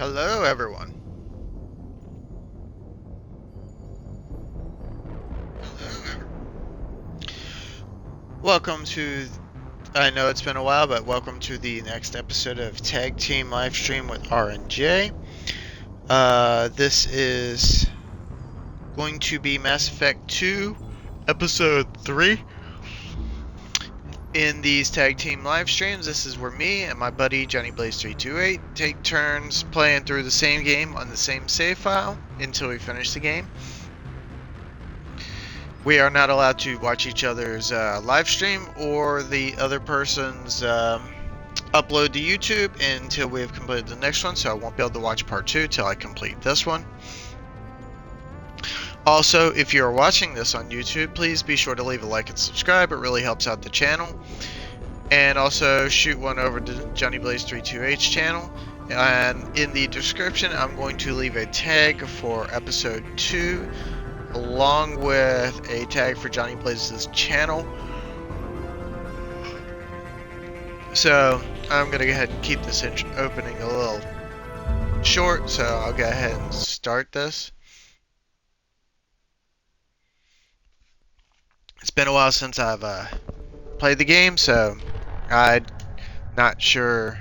Hello, everyone. Welcome to, I know it's been a while, but welcome to the next episode of Tag Team Livestream with R&J. This is going to be Mass Effect 2, Episode 3. In these Tag Team live streams, this is where me and my buddy Johnny Blaze 328 take turns playing through the same game on the same save file until we finish the game. We are not allowed to watch each other's live stream or the other person's upload to YouTube until we have completed the next one, so I won't be able to watch part 2 till I complete this one. Also, if you are watching this on YouTube, please be sure to leave a like and subscribe. It really helps out the channel. And also shoot one over to Johnny Blaze 32H channel. And in the description, I'm going to leave a tag for episode 2, along with a tag for Johnny Blaze's channel. So I'm going to go ahead and keep this opening a little short, so I'll go ahead and start this. It's been a while since I've played the game, so I'm not sure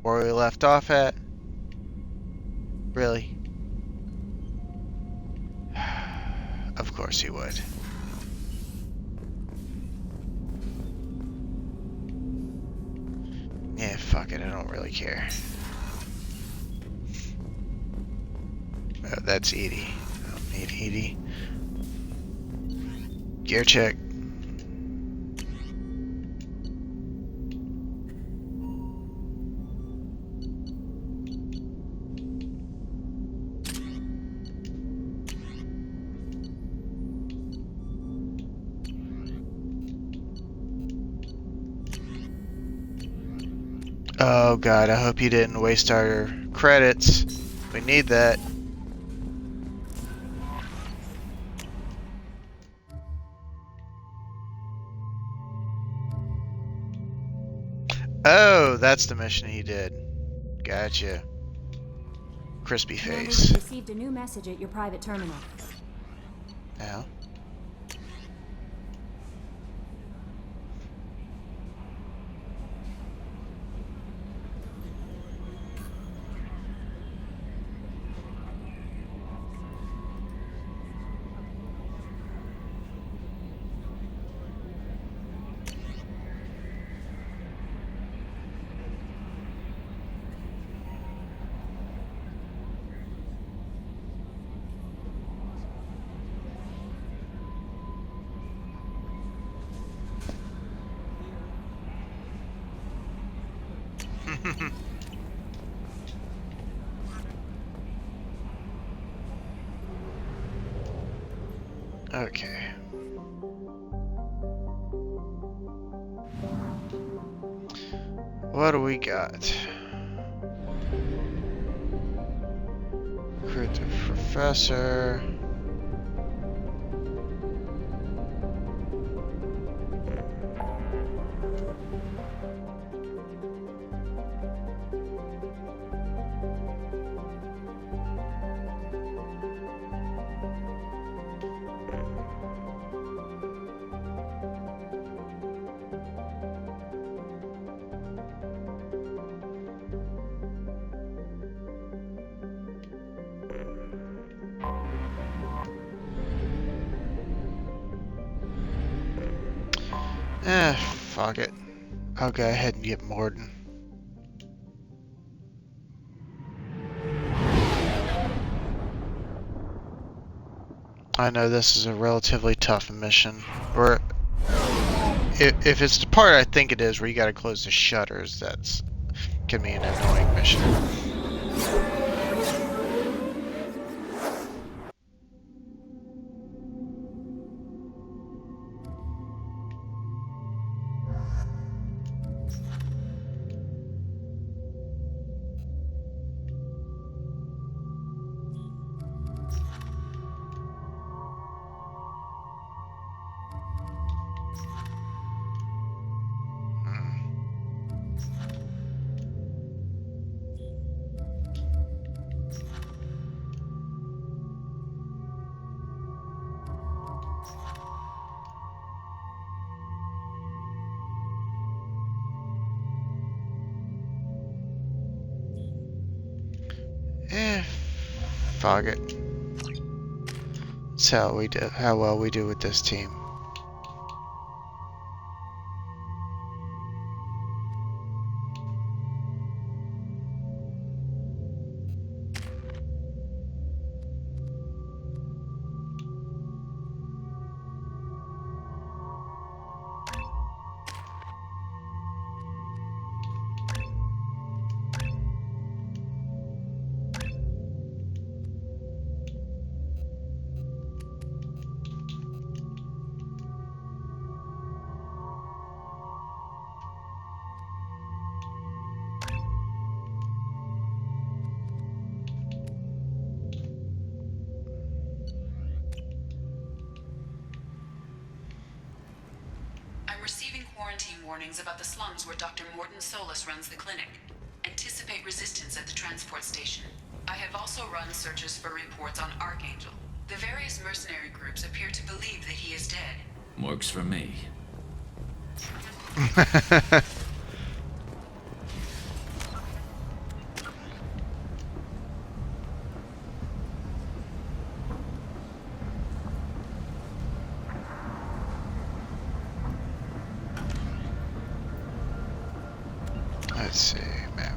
where we left off at. Really? Of course he would. Yeah, fuck it, I don't really care. Oh, that's EDI. I don't need EDI. Gear check. Oh god, I hope you didn't waste our credits. We need that. Oh, that's the mission he did. Gotcha. Crispy face. You received a new message at your private terminal. Yeah. Okay. What do we got? Recruit the professor. Fuck it. I'll go ahead and get Mordin. I know this is a relatively tough mission. Or if it's the part I think it is where you gotta close the shutters, that's can be an annoying mission. Fog it. That's how we do. How well we do with this team. Warnings about the slums where Dr. Morton Solus runs the clinic. Anticipate resistance at the transport station. I have also run searches for reports on Archangel. The various mercenary groups appear to believe that he is dead. Works for me. Let's see, map.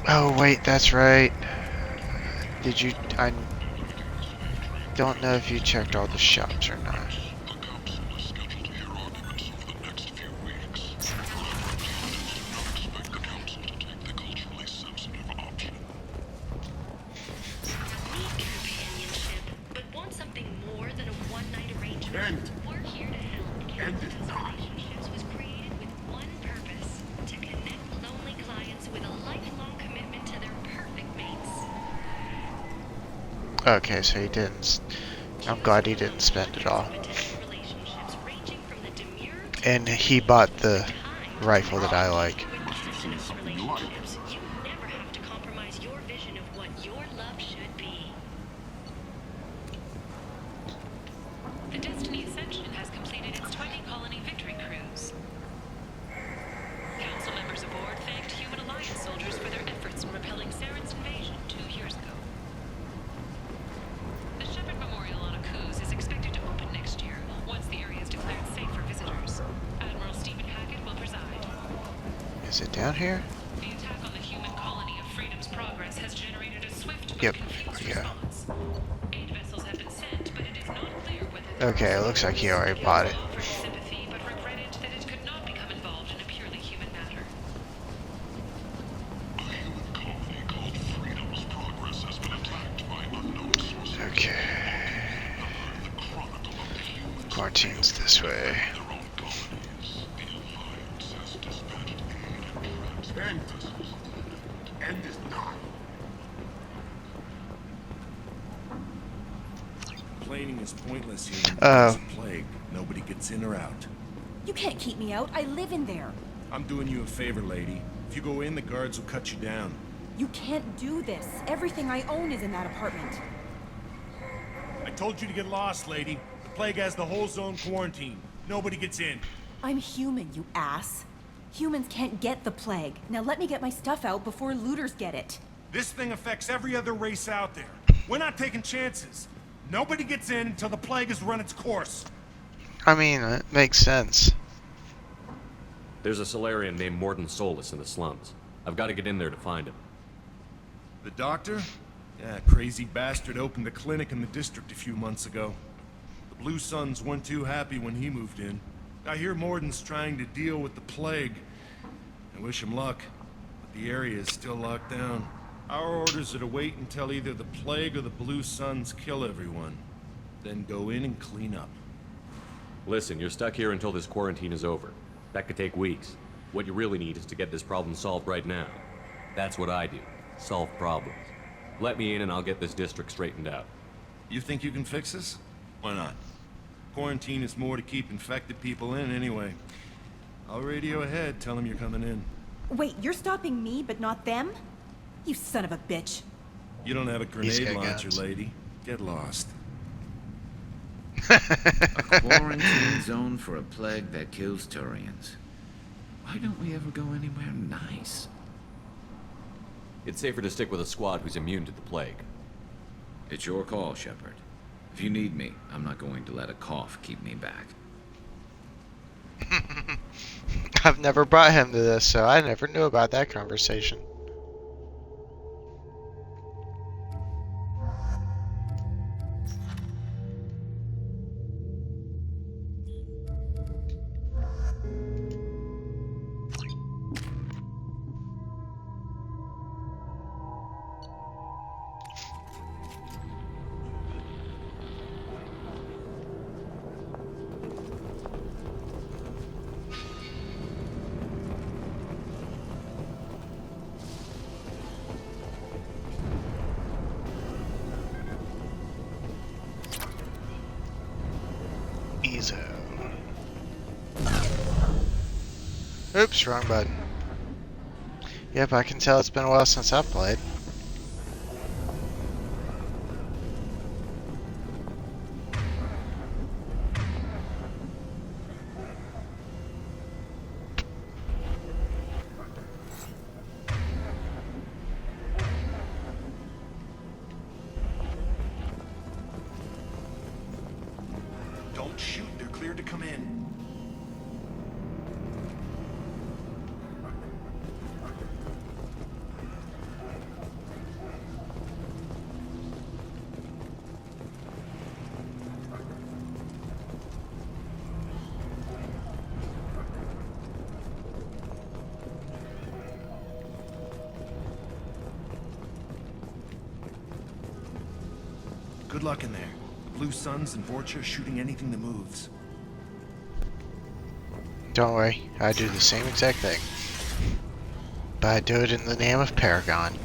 Oh wait, that's right. Did you? I don't know if you checked all the shops or not. Okay, so he didn't. I'm glad he didn't spend it all. And he bought the rifle that I like. The Destiny Ascension has completed its 20-colony victory cruise. Council members aboard thanked Human Alliance soldiers for their efforts in repelling Saren's invasion 2 years ago. The Shepard Memorial on Akuz is expected to open next year, once the area is declared safe for visitors. Admiral Stephen Hackett will preside. Is it down here? The attack on the human colony of Freedom's Progress has generated a swift but Yep. confused Yeah. response. 8 vessels have been sent, but it is not clear whether Okay, it looks like he already bought it. offered sympathy, but regretted that it could not become involved in a purely human matter. Okay. Quarantine's this way. Complaining is pointless here. Oh. It's a plague. Nobody gets in or out. You can't keep me out. I live in there. I'm doing you a favor, lady. If you go in, the guards will cut you down. You can't do this. Everything I own is in that apartment. I told you to get lost, lady. The plague has the whole zone quarantined. Nobody gets in. I'm human, you ass. Humans can't get the plague. Now let me get my stuff out before looters get it. This thing affects every other race out there. We're not taking chances. Nobody gets in until the plague has run its course. I mean, it makes sense. There's a Solarian named Morton Solus in the slums. I've got to get in there to find him. The doctor? Yeah, crazy bastard opened a clinic in the district a few months ago. The Blue Suns weren't too happy when he moved in. I hear Morton's trying to deal with the plague. I wish him luck, but the area is still locked down. Our orders are to wait until either the plague or the Blue Suns kill everyone. Then go in and clean up. Listen, you're stuck here until this quarantine is over. That could take weeks. What you really need is to get this problem solved right now. That's what I do. Solve problems. Let me in and I'll get this district straightened out. You think you can fix this? Why not? Quarantine is more to keep infected people in anyway. I'll radio ahead, tell them you're coming in. Wait, you're stopping me, but not them? You son of a bitch. You don't have a He's grenade got launcher, guns. lady. Get lost. A quarantine zone for a plague that kills Turians. Why don't we ever go anywhere nice? It's safer to stick with a squad who's immune to the plague. It's your call, Shepard. If you need me, I'm not going to let a cough keep me back. I've never brought him to this, so I never knew about that conversation. Ezo. Oops, wrong button. Yep, I can tell it's been a while since I've played. Don't shoot, they're cleared to come in. Good luck in there. The Blue Suns and Vorcha shooting anything that moves. Don't worry, I do the same exact thing. But I do it in the name of Paragon.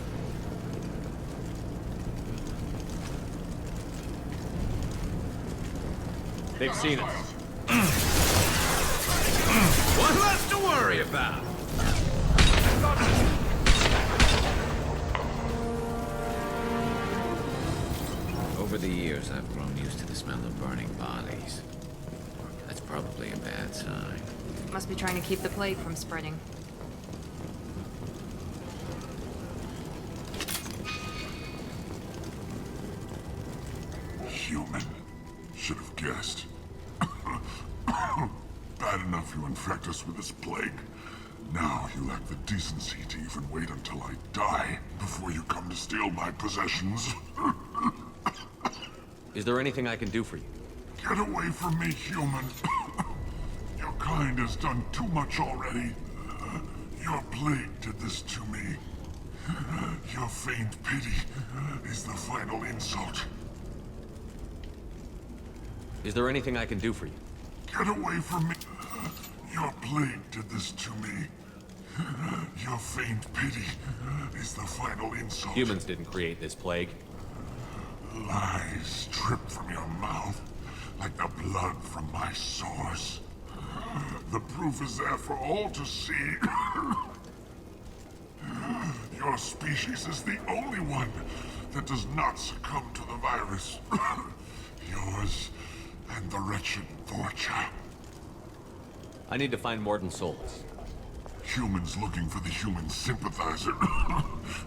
They've seen us. What left to worry about? Over the years, I've grown used to the smell of burning bodies. That's probably a bad sign. Must be trying to keep the plague from spreading. Human. Should have guessed. Bad enough you infect us with this plague. Now you lack the decency to even wait until I die before you come to steal my possessions. Is there anything I can do for you? Get away from me, human. Your kind has done too much already. Your plague did this to me. Your feigned pity is the final insult. Is there anything I can do for you? Get away from me. Your plague did this to me. Your feigned pity is the final insult. Humans didn't create this plague. Lies drip from your mouth like the blood from my sores. The proof is there for all to see. Your species is the only one that does not succumb to the virus. Yours and the wretched Vorcha. I need to find Mordin Solus. Humans looking for the human sympathizer.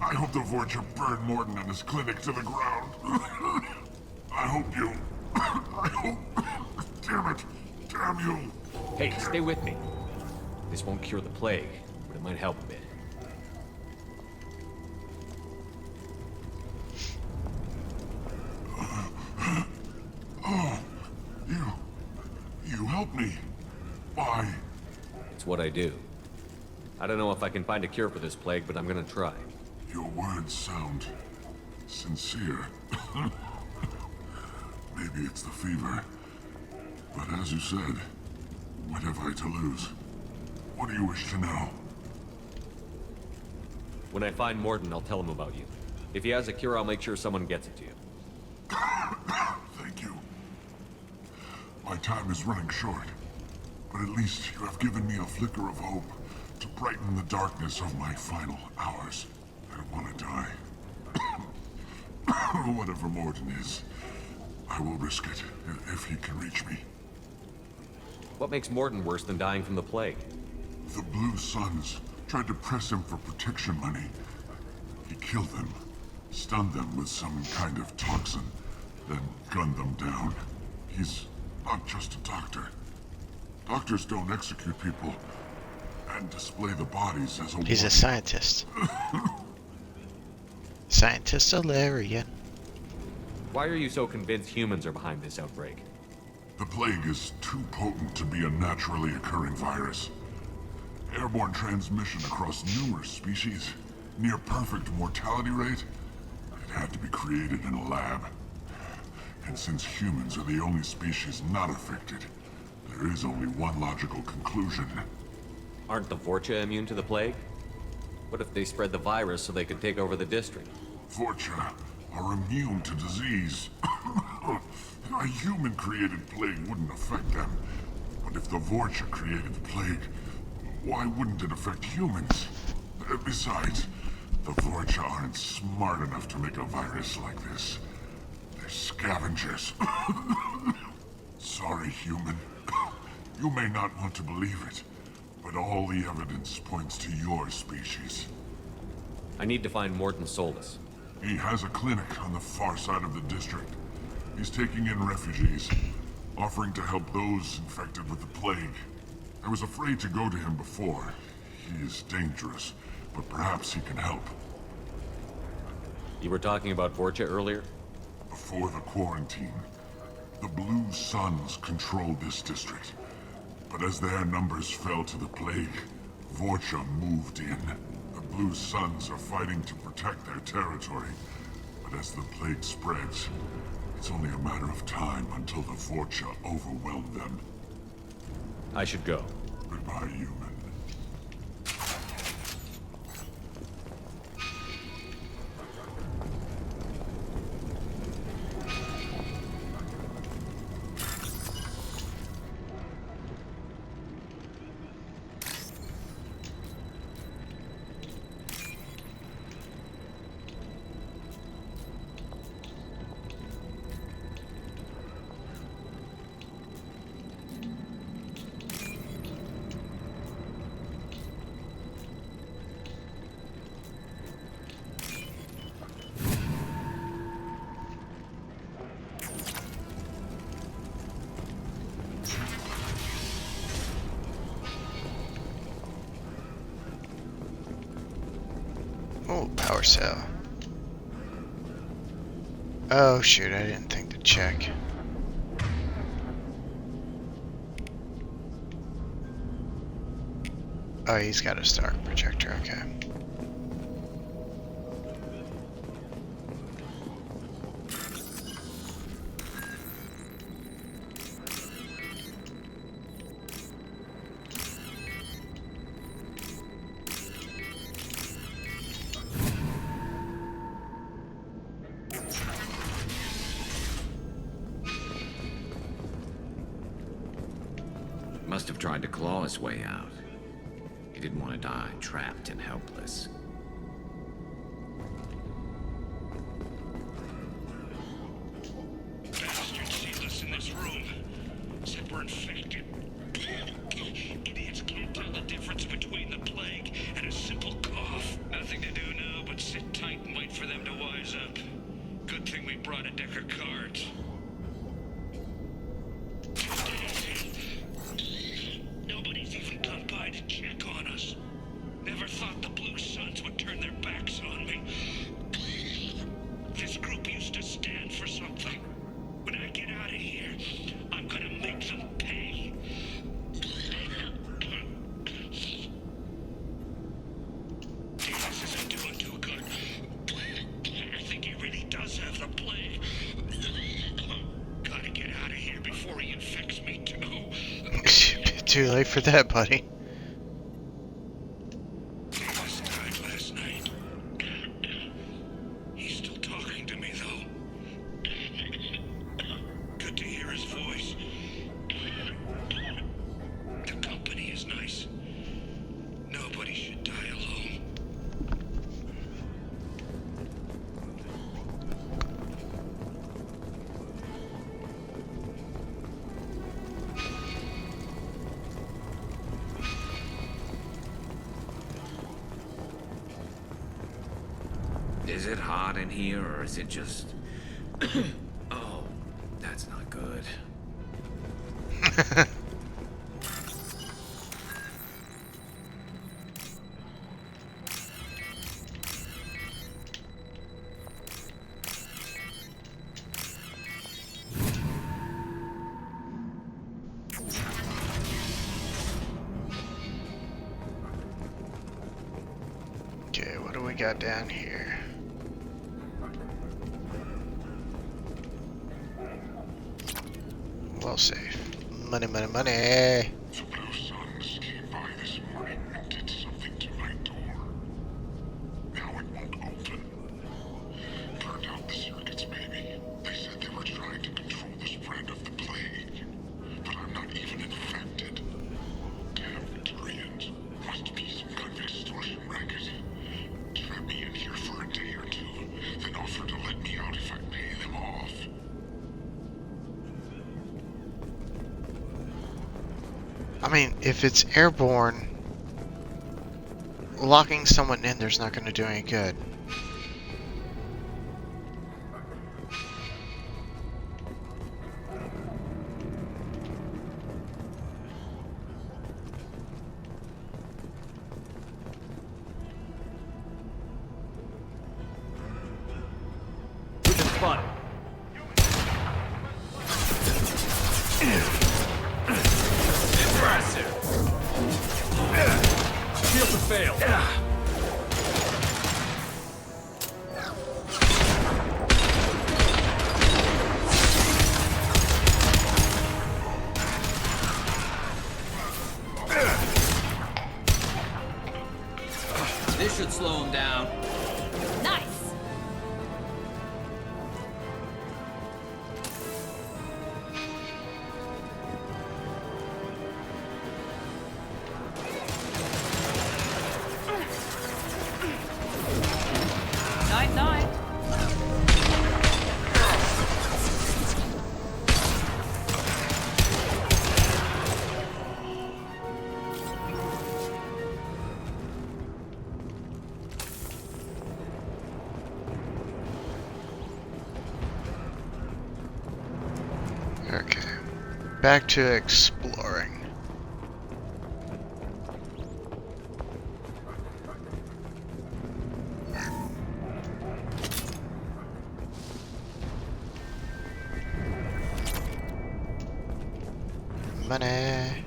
I hope the Vorcha burned Mordin and his clinic to the ground. I hope you... I hope... Damn it. Damn you. Hey, stay with me. This won't cure the plague, but it might help a bit. Oh, you helped me. Why? It's what I do. I don't know if I can find a cure for this plague, but I'm gonna try. Your words sound sincere. Maybe it's the fever. But as you said, what have I to lose? What do you wish to know? When I find Mordin, I'll tell him about you. If he has a cure, I'll make sure someone gets it to you. Thank you. My time is running short, but at least you have given me a flicker of hope to brighten the darkness of my final hours. I don't want to die. Whatever Mordin is, I will risk it if he can reach me. What makes Mordin worse than dying from the plague? The Blue Suns tried to press him for protection money. He killed them, stunned them with some kind of toxin, then gunned them down. He's not just a doctor. Doctors don't execute people and display the bodies as a He's a warning. scientist. Scientist Ilarian. Why are you so convinced humans are behind this outbreak? The plague is too potent to be a naturally occurring virus. Airborne transmission across numerous species, near perfect mortality rate. It had to be created in a lab. And since humans are the only species not affected, there is only one logical conclusion. Aren't the Vorcha immune to the plague? What if they spread the virus so they could take over the district? Vorcha are immune to disease. A human-created plague wouldn't affect them. But if the Vorcha created the plague, why wouldn't it affect humans? Besides, the Vorcha aren't smart enough to make a virus like this. They're scavengers. Sorry, human. You may not want to believe it, but all the evidence points to your species. I need to find Morton Solus. He has a clinic on the far side of the district. He's taking in refugees, offering to help those infected with the plague. I was afraid to go to him before. He is dangerous, but perhaps he can help. You were talking about Vorcha earlier? Before the quarantine, the Blue Suns controlled this district. But as their numbers fell to the plague, Vorcha moved in. The Blue Suns are fighting to protect their territory. But as the plague spreads, it's only a matter of time until the Vorcha overwhelm them. I should go. Goodbye, human. Oh, power cell. Oh shoot, I didn't think to check. Oh, he's got a Stark projector, okay. Must have tried to claw his way out. He didn't want to die trapped and helpless. Bastards sealed us in this room. Said we're infected. Idiots can't tell the difference between the plague and a simple cough. Nothing to do now but sit tight and wait for them to wise up. Good thing we brought a deck of cards. Nobody's even come by to check on us. Never thought the Blue Suns would turn their backs on me. This group used to stand for something. When I get out of here, I'm gonna make them pay. This isn't doing too good. I think he really does have the plague. Gotta get out of here before he infects me too. Too late for that, buddy. Davis died last night. He's still talking to me, though. Good to hear his voice. The company is nice. Nobody should die alone. Is it hot in here, or is it just... Oh, that's not good. Okay, what do we got down here? Well safe. Money, money, money. The Blue Suns came by this morning and did something to my door. Now it won't open. Turned out the circuits, maybe. They said they were trying to control the spread of the plague. But I'm not even infected. Damn Turians. Must be some kind of extortion racket. Trap me in here for a day or two, then offer to let me out if I pay them off. I mean, if it's airborne, locking someone in there's not going to do any good. Spot. Impressive. Shield to fail. This should slow him down. Nice! Night, night. Okay. Back to exploring. Money.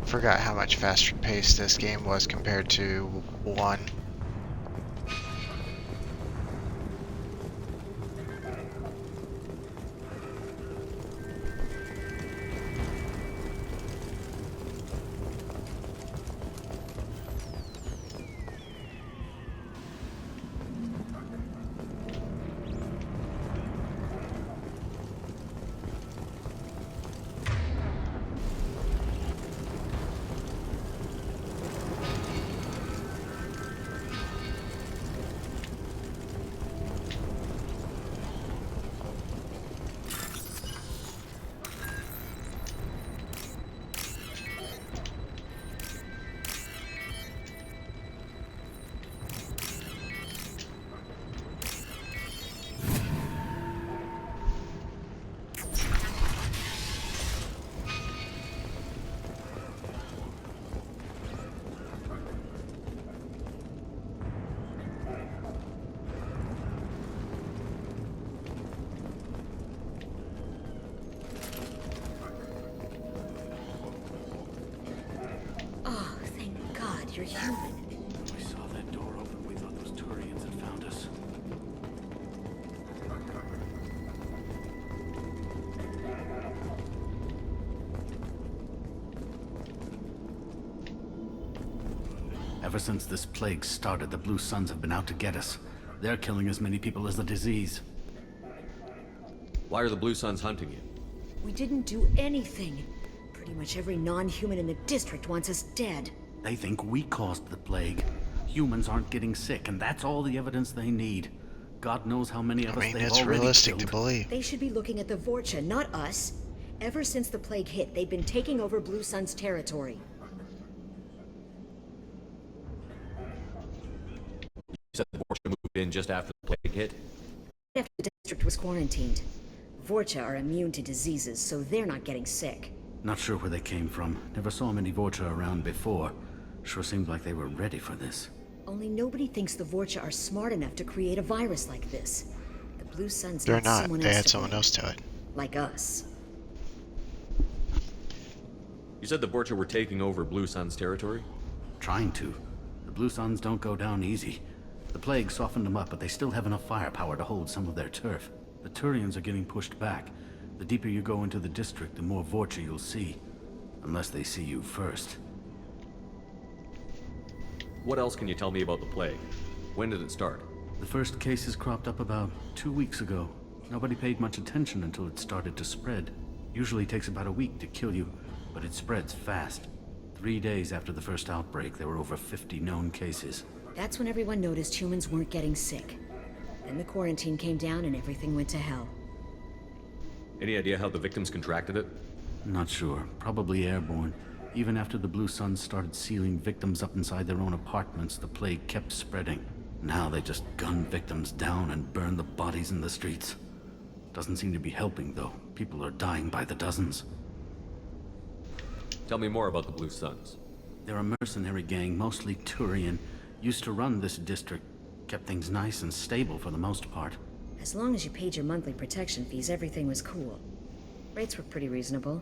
Forgot how much faster paced this game was compared to 1. Oh, thank God you're human. We saw that door open. We thought those Turians had found us. Ever since this plague started, the Blue Suns have been out to get us. They're killing as many people as the disease. Why are the Blue Suns hunting you? We didn't do anything. Pretty much every non-human in the district wants us dead. They think we caused the plague. Humans aren't getting sick, and that's all the evidence they need. God knows how many of us they've it's already realistic killed. to believe. They should be looking at the Vorcha, not us. Ever since the plague hit, they've been taking over Blue Sun's territory. You said the Vorcha moved in just after the plague hit? After the district was quarantined. Vorcha are immune to diseases, so they're not getting sick. Not sure where they came from. Never saw many Vorcha around before. Sure seemed like they were ready for this. Only nobody thinks the Vorcha are smart enough to create a virus like this. The Blue Suns They're need not. someone They else had to someone blame. else to it. Like us. You said the Vorcha were taking over Blue Sun's territory? Trying to. The Blue Suns don't go down easy. The plague softened them up, but they still have enough firepower to hold some of their turf. The Turians are getting pushed back. The deeper you go into the district, the more Vorcha you'll see. Unless they see you first. What else can you tell me about the plague? When did it start? The first cases cropped up about 2 weeks ago. Nobody paid much attention until it started to spread. Usually takes about a week to kill you, but it spreads fast. 3 days after the first outbreak, there were over 50 known cases. That's when everyone noticed humans weren't getting sick. Then the quarantine came down and everything went to hell. Any idea how the victims contracted it? Not sure. Probably airborne. Even after the Blue Suns started sealing victims up inside their own apartments, the plague kept spreading. Now they just gun victims down and burn the bodies in the streets. Doesn't seem to be helping, though. People are dying by the dozens. Tell me more about the Blue Suns. They're a mercenary gang, mostly Turian. Used to run this district. Kept things nice and stable for the most part. As long as you paid your monthly protection fees, everything was cool. Rates were pretty reasonable.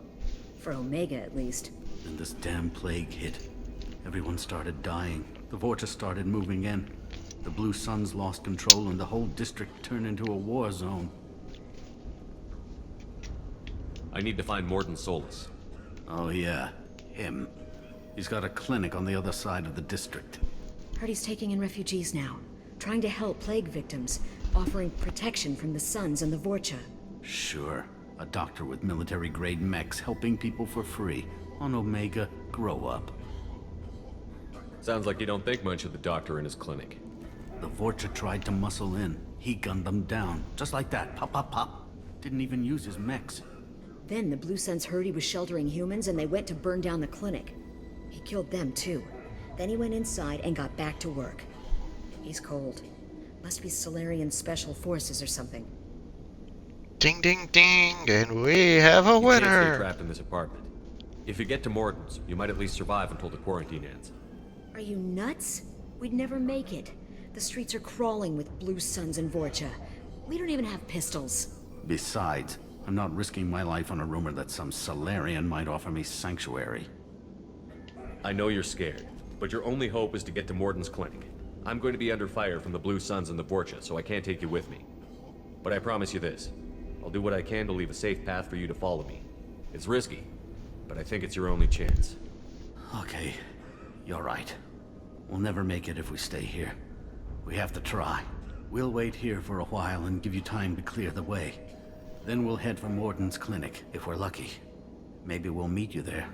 For Omega, at least. Then this damn plague hit. Everyone started dying. The Vorcha started moving in. The Blue Suns lost control and the whole district turned into a war zone. I need to find Mordin Solus. Oh yeah, him. He's got a clinic on the other side of the district. Heard he's taking in refugees now. Trying to help plague victims. Offering protection from the Suns and the Vorcha. Sure. A doctor with military-grade mechs helping people for free. On Omega, grow up. Sounds like you don't think much of the doctor in his clinic. The Vorcha tried to muscle in. He gunned them down. Just like that. Pop, pop, pop. Didn't even use his mechs. Then the Blue Suns heard he was sheltering humans and they went to burn down the clinic. He killed them too. Then he went inside and got back to work. He's cold. Must be Solarian Special Forces or something. Ding, ding, ding, and we have a You can't stay winner! trapped in this apartment. If you get to Mordin's, you might at least survive until the quarantine ends. Are you nuts? We'd never make it. The streets are crawling with Blue Suns and Vorcha. We don't even have pistols. Besides, I'm not risking my life on a rumor that some Solarian might offer me sanctuary. I know you're scared, but your only hope is to get to Mordin's clinic. I'm going to be under fire from the Blue Suns and the Vorcha, so I can't take you with me. But I promise you this. I'll do what I can to leave a safe path for you to follow me. It's risky, but I think it's your only chance. Okay, you're right. We'll never make it if we stay here. We have to try. We'll wait here for a while and give you time to clear the way. Then we'll head for Mordin's clinic, if we're lucky. Maybe we'll meet you there.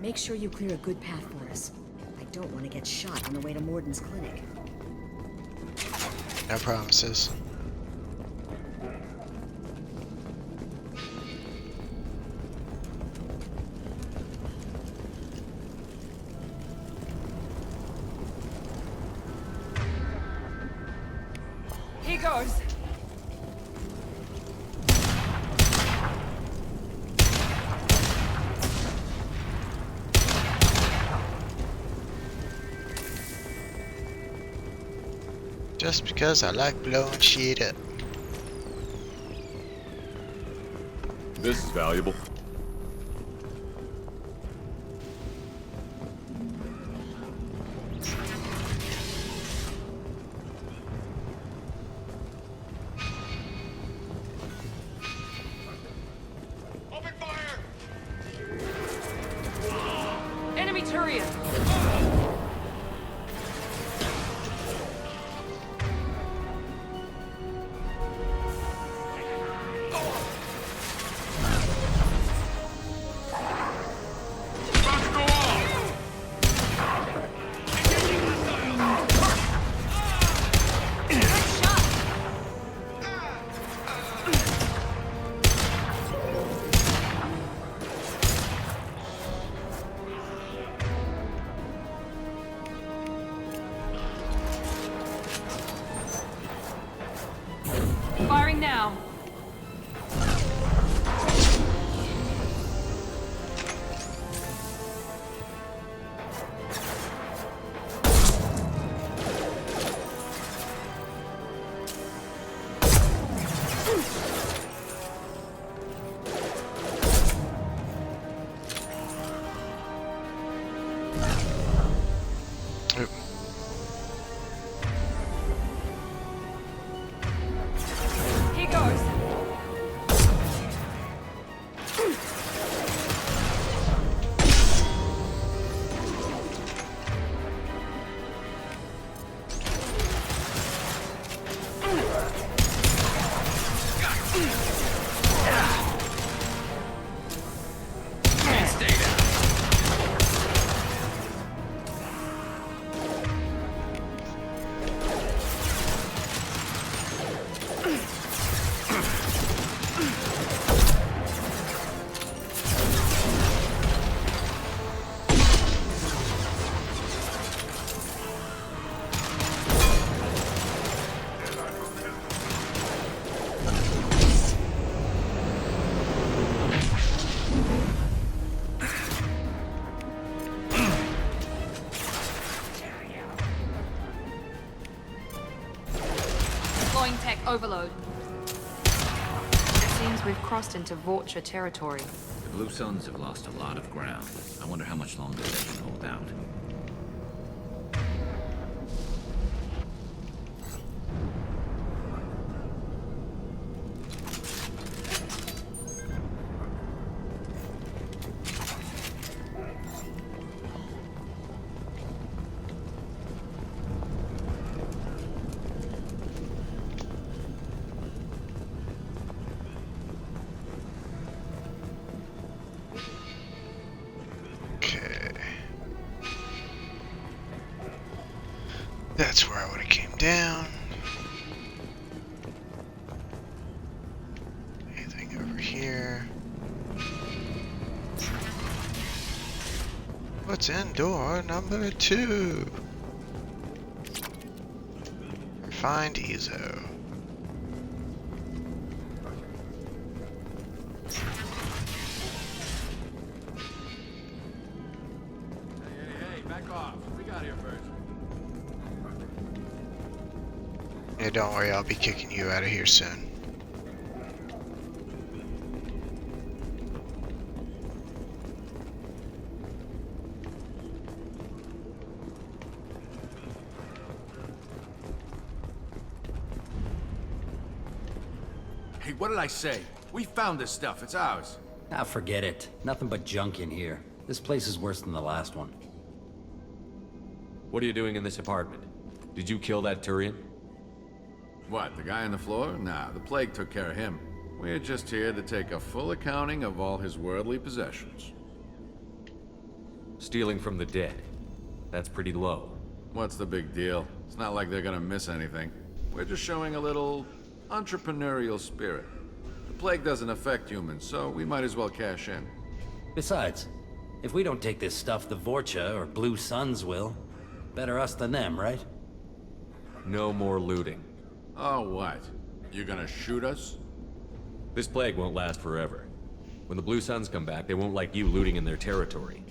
Make sure you clear a good path for us. I don't want to get shot on the way to Mordin's clinic. No promises. He goes. Just because I like blowing shit up. This is valuable. Open fire! Enemy Turian. Going now. Here goes. Deploying tech overload. It seems we've crossed into Vorcha territory. The Blue Suns have lost a lot of ground. I wonder how much longer they can hold out. Okay. That's where I would have came down. Anything over here? What's in door number 2? Refined Ezo. Hey, back off. We got here first. Yeah, don't worry, I'll be kicking you out of here soon. Hey, what did I say? We found this stuff. It's ours. Ah, forget it. Nothing but junk in here. This place is worse than the last one. What are you doing in this apartment? Did you kill that Turian? What, the guy on the floor? Nah, the plague took care of him. We're just here to take a full accounting of all his worldly possessions. Stealing from the dead. That's pretty low. What's the big deal? It's not like they're gonna miss anything. We're just showing a little entrepreneurial spirit. The plague doesn't affect humans, so we might as well cash in. Besides, if we don't take this stuff, the Vorcha or Blue Suns will. Better us than them, right? No more looting. Oh, what? You gonna shoot us? This plague won't last forever. When the Blue Suns come back, they won't like you looting in their territory.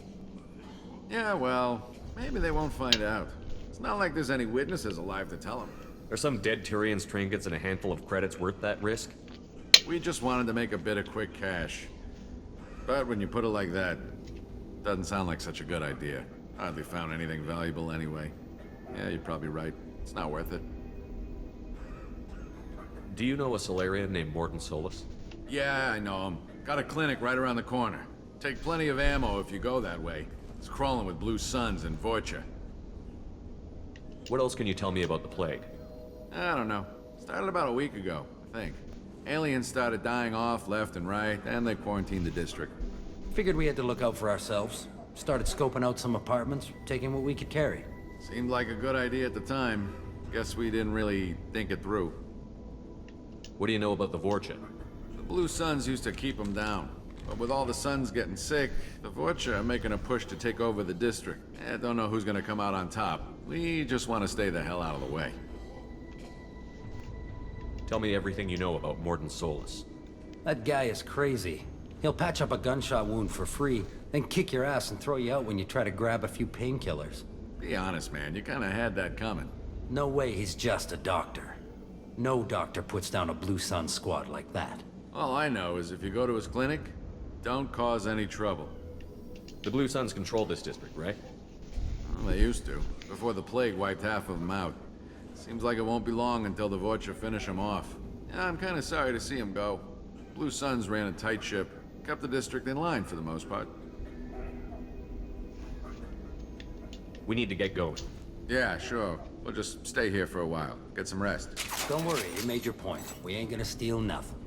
Yeah, well, maybe they won't find out. It's not like there's any witnesses alive to tell them. Are some dead Turians' trinkets and a handful of credits worth that risk? We just wanted to make a bit of quick cash. But when you put it like that, doesn't sound like such a good idea. Hardly found anything valuable anyway. Yeah, you're probably right. It's not worth it. Do you know a Solarian named Morton Solus? Yeah, I know him. Got a clinic right around the corner. Take plenty of ammo if you go that way. It's crawling with Blue Suns and Vorcha. What else can you tell me about the plague? I don't know. Started about a week ago, I think. Aliens started dying off left and right, and they quarantined the district. Figured we had to look out for ourselves. Started scoping out some apartments, taking what we could carry. Seemed like a good idea at the time. Guess we didn't really think it through. What do you know about the Vorcha? The Blue Suns used to keep them down. But with all the Suns getting sick, the Vorcha are making a push to take over the district. Don't know who's gonna come out on top. We just want to stay the hell out of the way. Tell me everything you know about Mordin Solus. That guy is crazy. He'll patch up a gunshot wound for free, then kick your ass and throw you out when you try to grab a few painkillers. Be honest, man. You kinda had that coming. No way he's just a doctor. No doctor puts down a Blue Sun squad like that. All I know is if you go to his clinic, don't cause any trouble. The Blue Suns control this district, right? Well, they used to, before the plague wiped half of them out. Seems like it won't be long until the Vorcha finish him off. Yeah, I'm kinda sorry to see him go. Blue Suns ran a tight ship, kept the district in line for the most part. We need to get going. Yeah, sure. We'll just stay here for a while. Get some rest. Don't worry, you made your point. We ain't gonna steal nothing.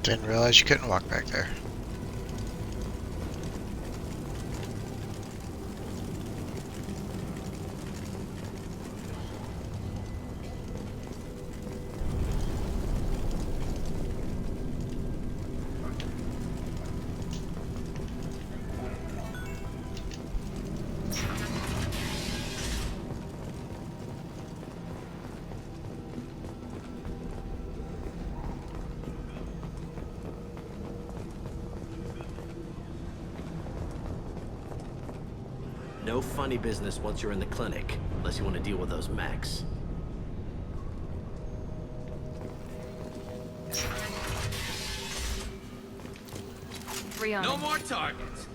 Didn't realize you couldn't walk back there. No funny business once you're in the clinic, unless you want to deal with those mechs. No more targets.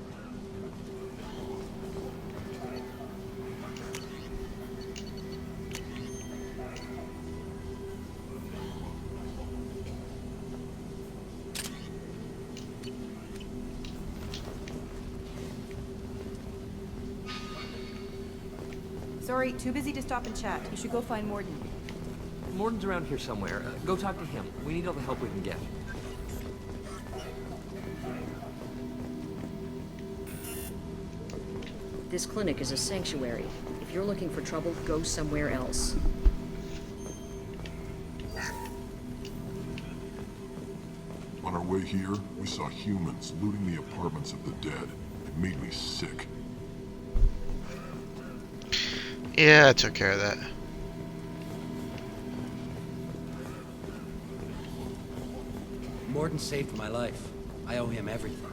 Sorry, too busy to stop and chat. You should go find Mordin. Mordin's around here somewhere. Go talk to him. We need all the help we can get. This clinic is a sanctuary. If you're looking for trouble, go somewhere else. On our way here, we saw humans looting the apartments of the dead. It made me sick. Yeah, I took care of that. Mordin saved my life. I owe him everything.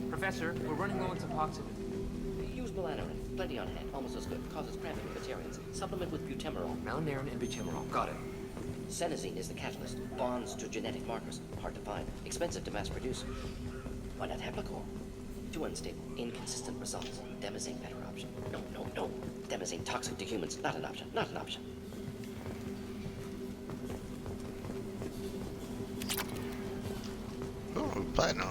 Professor, we're running low on Suboxone. Use Melanorin. Plenty on hand. Almost as good. Causes cramping in vegetarians. Supplement with butemerol. Melanorin and butemerol. Got it. Senesine is the catalyst. Bonds to genetic markers. Hard to find. Expensive to mass produce. Why not Heplicor? Too unstable. Inconsistent results. Demazine better option. No, no, no. Demazine toxic to humans. Not an option. Not an option. Ooh, platinum.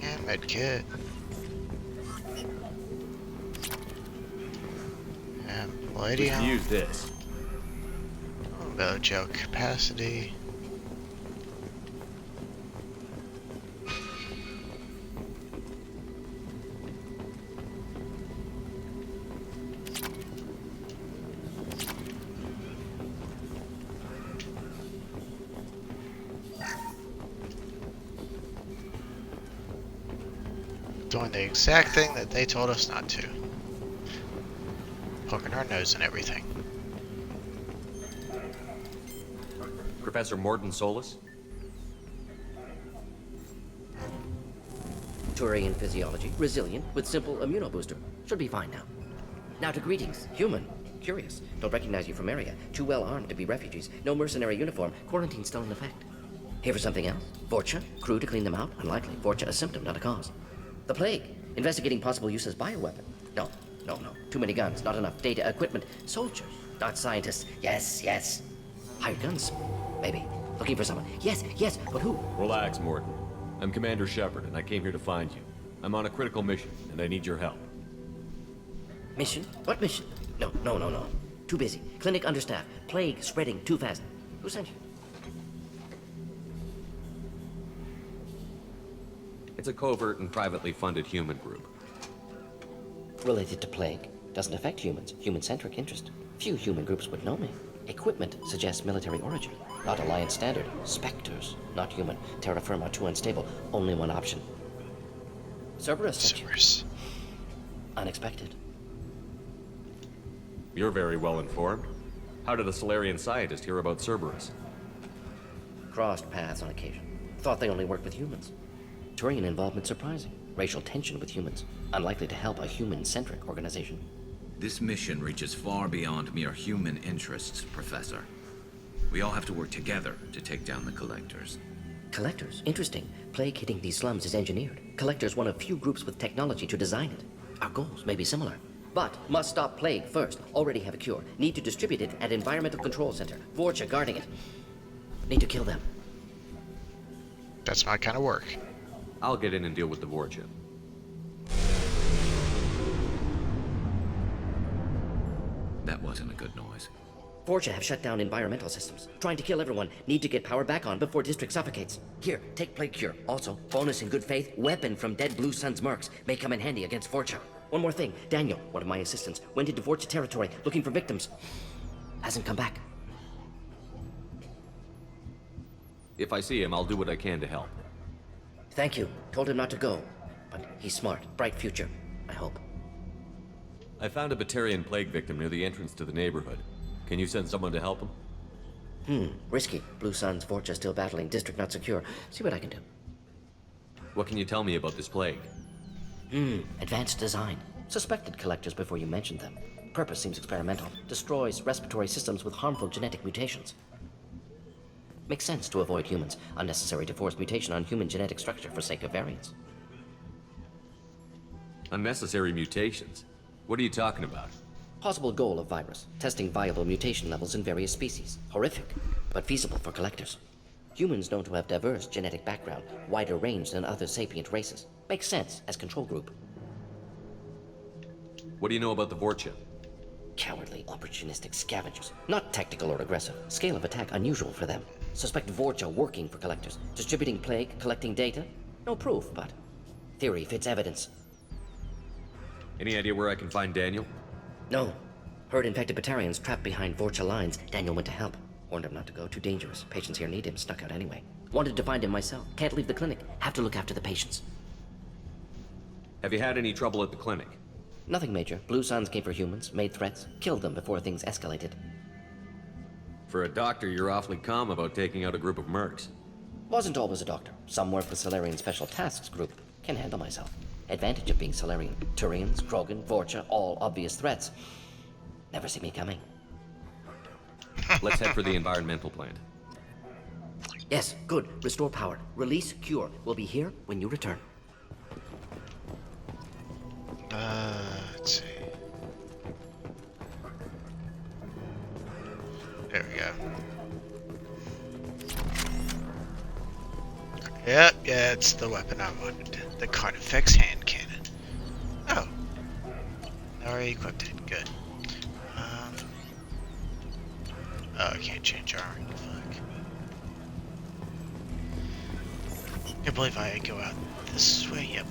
And medkit. And We palladium. can use this. Mojo capacity. Doing the exact thing that they told us not to. Poking our nose in everything. Professor Mordin Solus? Turian physiology. Resilient with simple immunobooster. Should be fine now. Now to greetings. Human. Curious. Don't recognize you from area. Too well armed to be refugees. No mercenary uniform. Quarantine still in effect. Here for something else? Vorcha? Crew to clean them out? Unlikely. Vorcha a symptom, not a cause. The plague. Investigating possible use as bioweapon. No. No. Too many guns, not enough data, equipment. Soldiers, not scientists. Yes. Hired guns, maybe. Looking for someone. Yes, but who? Relax, Morton. I'm Commander Shepard, and I came here to find you. I'm on a critical mission, and I need your help. Mission? What mission? No. Too busy. Clinic understaffed. Plague spreading too fast. Who sent you? It's a covert and privately funded human group. Related to plague. Doesn't affect humans. Human-centric interest. Few human groups would know me. Equipment suggests military origin. Not Alliance standard. Spectres. Not human. Terra firma too unstable. Only one option. Cerberus sent you. Unexpected. You're very well informed. How did a Solarian scientist hear about Cerberus? Crossed paths on occasion. Thought they only worked with humans. Turian involvement surprising. Racial tension with humans. Unlikely to help a human-centric organization. This mission reaches far beyond mere human interests, Professor. We all have to work together to take down the Collectors. Collectors? Interesting. Plague hitting these slums is engineered. Collectors one of few groups with technology to design it. Our goals may be similar. But must stop plague first. Already have a cure. Need to distribute it at Environmental Control Center. Vorcha guarding it. Need to kill them. That's my kind of work. I'll get in and deal with the Vorcha. That wasn't a good noise. Vorcha have shut down environmental systems. Trying to kill everyone. Need to get power back on before District suffocates. Here, take Plague Cure. Also, bonus in good faith, weapon from dead Blue Sun's mercs. May come in handy against Vorcha. One more thing. Daniel, one of my assistants, went into Vorcha territory looking for victims. Hasn't come back. If I see him, I'll do what I can to help. Thank you. Told him not to go. But he's smart. Bright future. I hope. I found a Batarian plague victim near the entrance to the neighborhood. Can you send someone to help him? Risky. Blue Sun's Vorcha still battling. District not secure. See what I can do. What can you tell me about this plague? Advanced design. Suspected Collectors before you mentioned them. Purpose seems experimental. Destroys respiratory systems with harmful genetic mutations. Makes sense to avoid humans. Unnecessary to force mutation on human genetic structure for sake of variance. Unnecessary mutations? What are you talking about? Possible goal of virus. Testing viable mutation levels in various species. Horrific, but feasible for Collectors. Humans known to have diverse genetic background, wider range than other sapient races. Makes sense as control group. What do you know about the Vorcha? Cowardly, opportunistic scavengers. Not tactical or aggressive. Scale of attack unusual for them. Suspect Vorcha working for Collectors. Distributing plague, collecting data. No proof, but theory fits evidence. Any idea where I can find Daniel? No. Heard infected Batarians trapped behind Vorcha lines. Daniel went to help. Warned him not to go. Too dangerous. Patients here need him. Snuck out anyway. Wanted to find him myself. Can't leave the clinic. Have to look after the patients. Have you had any trouble at the clinic? Nothing major. Blue Suns came for humans, made threats, killed them before things escalated. For a doctor, you're awfully calm about taking out a group of mercs. Wasn't always a doctor. Some work with Solarian Special Tasks Group. Can handle myself. Advantage of being Solarian. Turians, Krogan, Vorcha, all obvious threats. Never see me coming. Let's head for the environmental plant. Yes, good. Restore power. Release cure. We'll be here when you return. Let's see. There we go. Yep, yeah, it's the weapon I wanted. The Carnifex hand cannon. Oh. I already equipped it. Good. Oh, I can't change armor. Fuck. I believe I go out this way. Yep.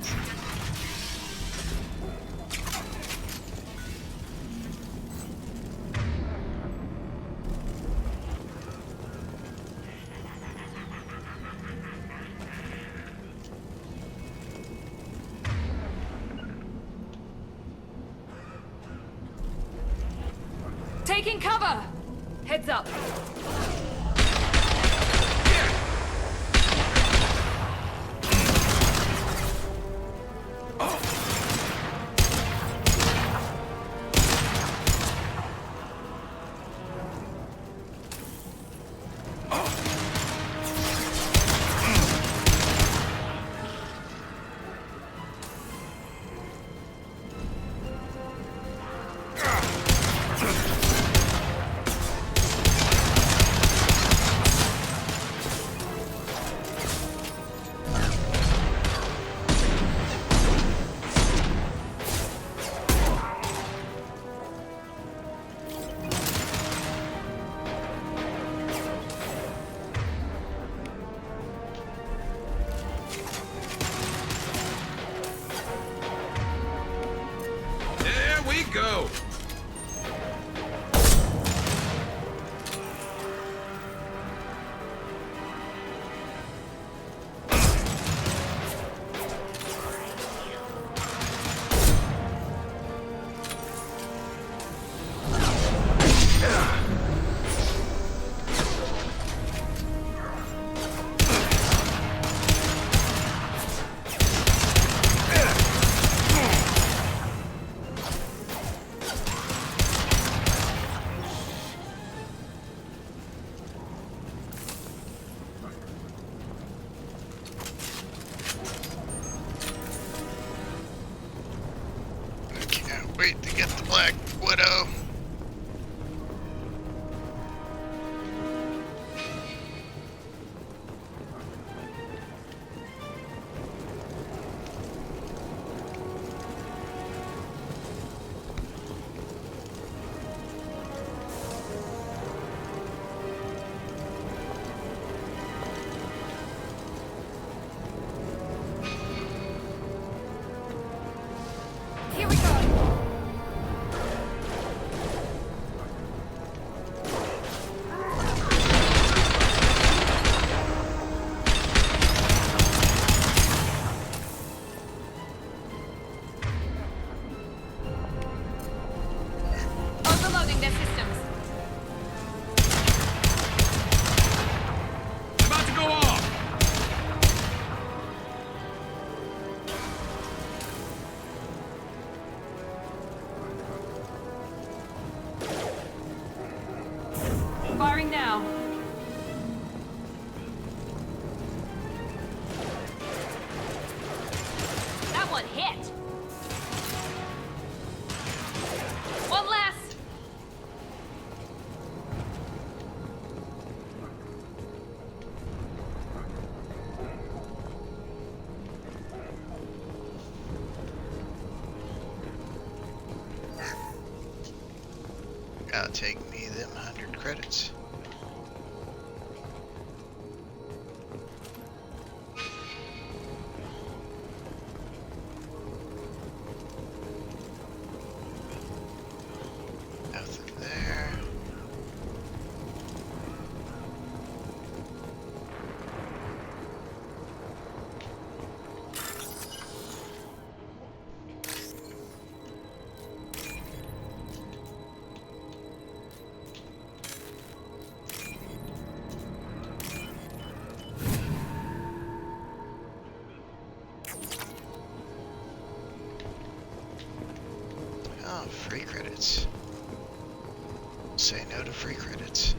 Taking cover! Heads up! get the Black Widow. Here we go. Overloading their systems. About to go off! Firing now. That one hit. One less. Gotta take me them 100 credits. Nothing there. Oh, free credits. Say no to free credits.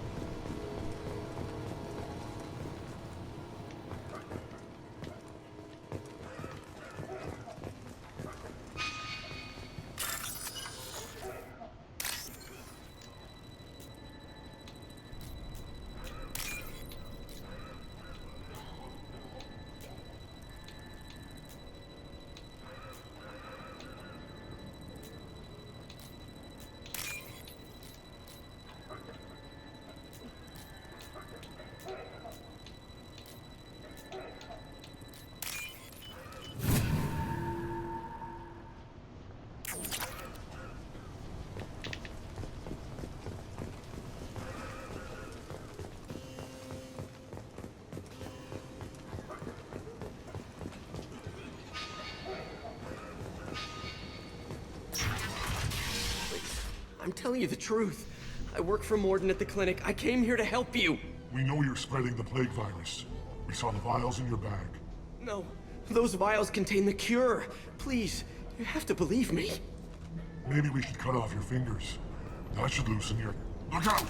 I'm telling you the truth. I work for Morden at the clinic. I came here to help you. We know you're spreading the plague virus. We saw the vials in your bag. No, those vials contain the cure. Please, you have to believe me. Maybe we should cut off your fingers. That should loosen your... Look out!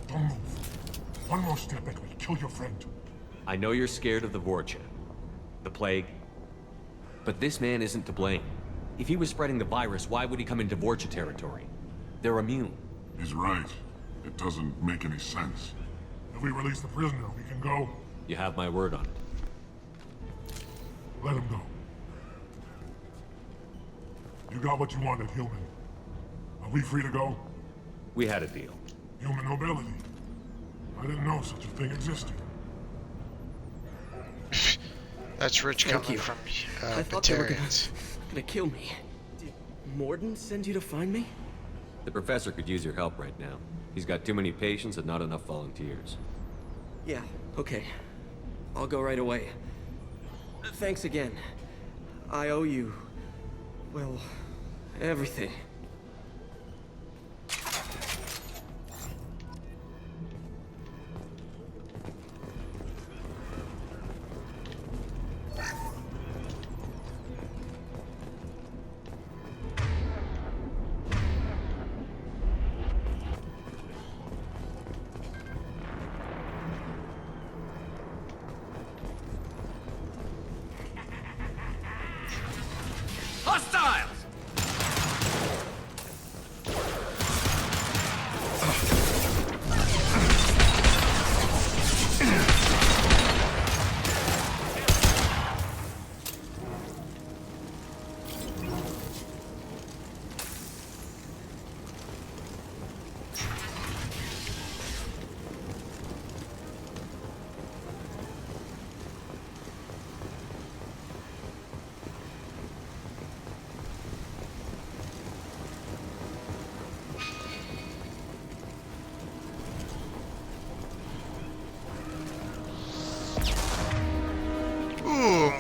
Don't move. One more step and we'll kill your friend. I know you're scared of the Vorcha, the plague, but this man isn't to blame. If he was spreading the virus, why would he come into Vorcha territory? They're immune. He's right. It doesn't make any sense. If we release the prisoner, we can go. You have my word on it. Let him go. You got what you wanted, human. Are we free to go? We had a deal. Human nobility. I didn't know such a thing existed. That's rich Thank coming you. from I thought they were Batarians. gonna kill me. Did Morden send you to find me? The professor could use your help right now. He's got too many patients and not enough volunteers. Yeah, okay. I'll go right away. Thanks again. I owe you... well, everything. Hostiles!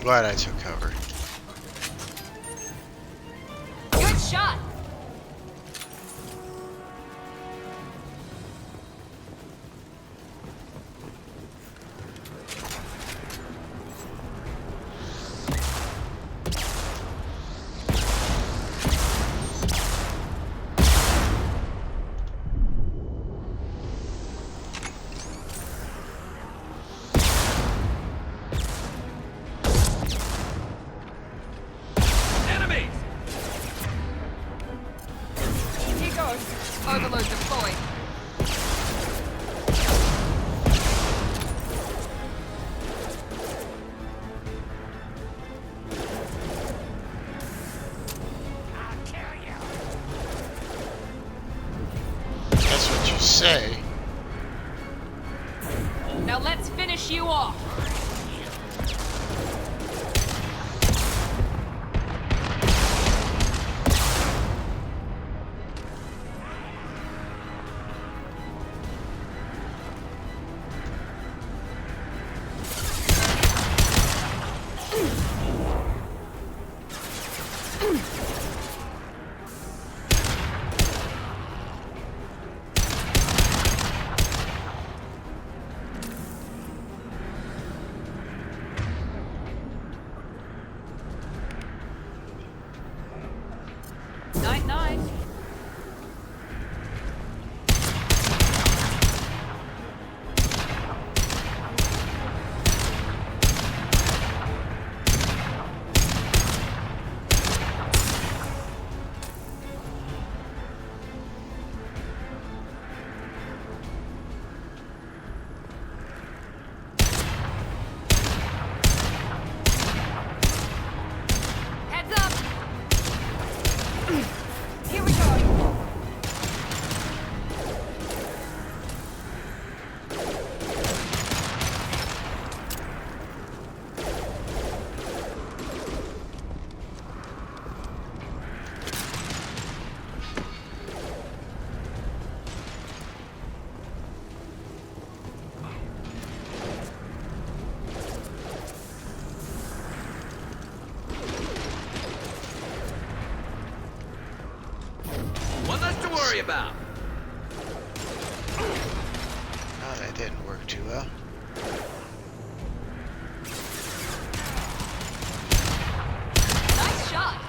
glad I took cover. Good shot! Overload deployed. That's what you say. Now let's finish you off. Night, night. Heads up. Here we go. One less to worry about. Oh, that didn't work too well. Nice shot.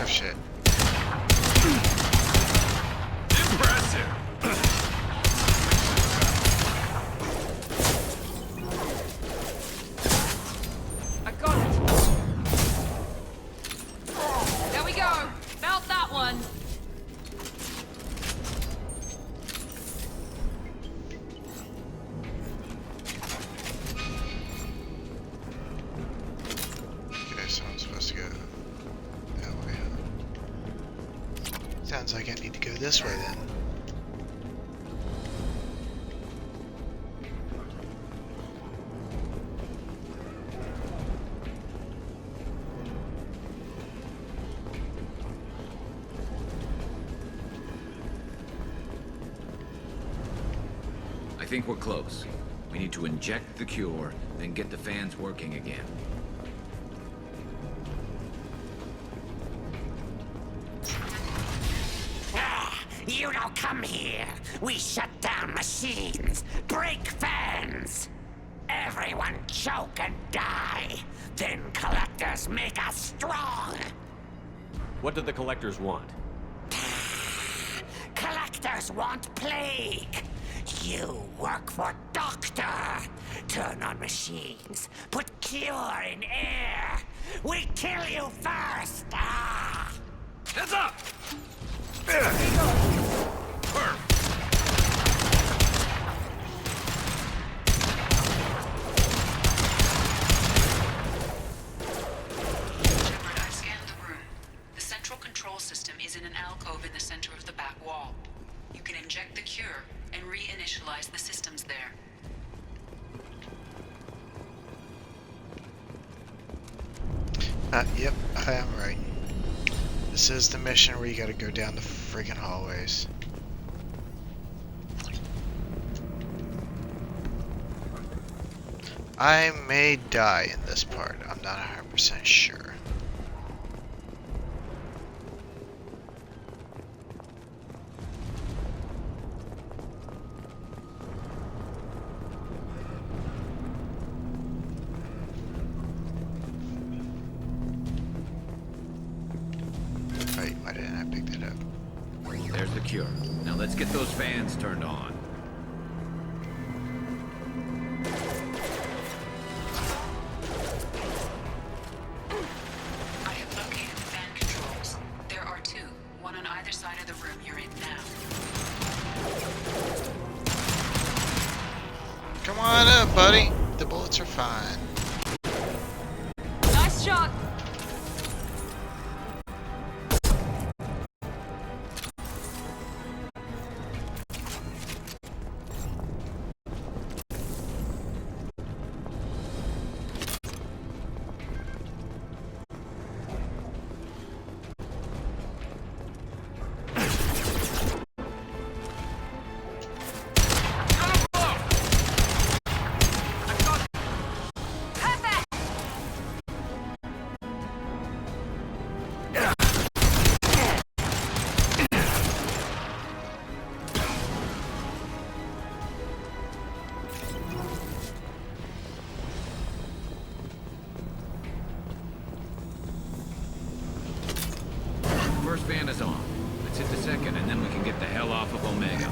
Oh shit. Impressive. I got it. There we go. Felt that one. Okay, so I'm supposed to go that way. Sounds like I need to go this way then. I think we're close. We need to inject the cure, then get the fans working again. You don't come here. We shut down machines, break fans. Everyone choke and die. Then collectors make us strong. What do the collectors want? Collectors want plague. You work for Doctor. Turn on machines. Put cure in air. We kill you first. Ah! Heads up! Shepard, I've scanned the room. The central control system is in an alcove in the center of the back wall. You can inject the cure and reinitialize the systems there. Yep, I am right. This is the mission where you gotta go down the freaking hallways. I may die in this part, I'm not 100% sure. Wait, why didn't I pick that up? There's the cure. Now let's get those fans turned on. I have located the fan controls. There are two, one on either side of the room you're in now. Come on up, buddy. The bullets are fine. Nice shot. First fan is on. Let's hit the second, and then we can get the hell off of Omega.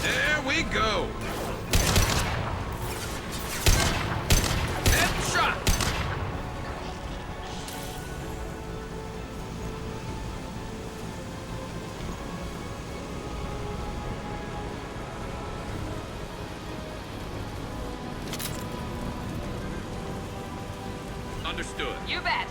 There we go! Headshot! Understood. You bet.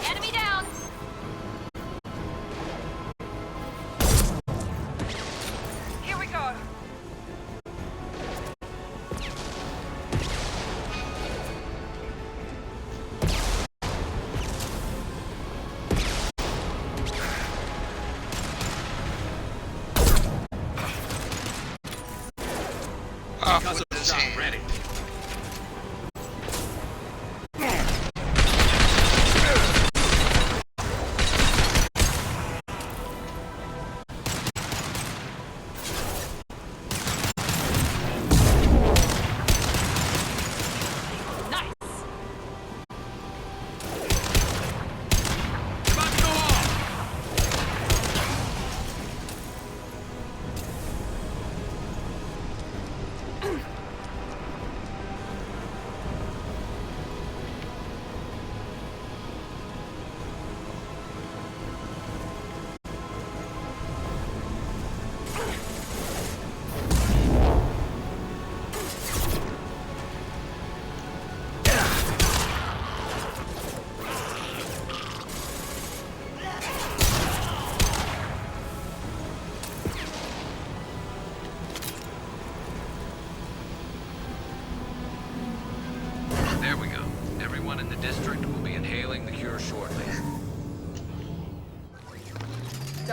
Enemy down. Here we go. Off Because with of his shot hand. ready. Nice. About to go off!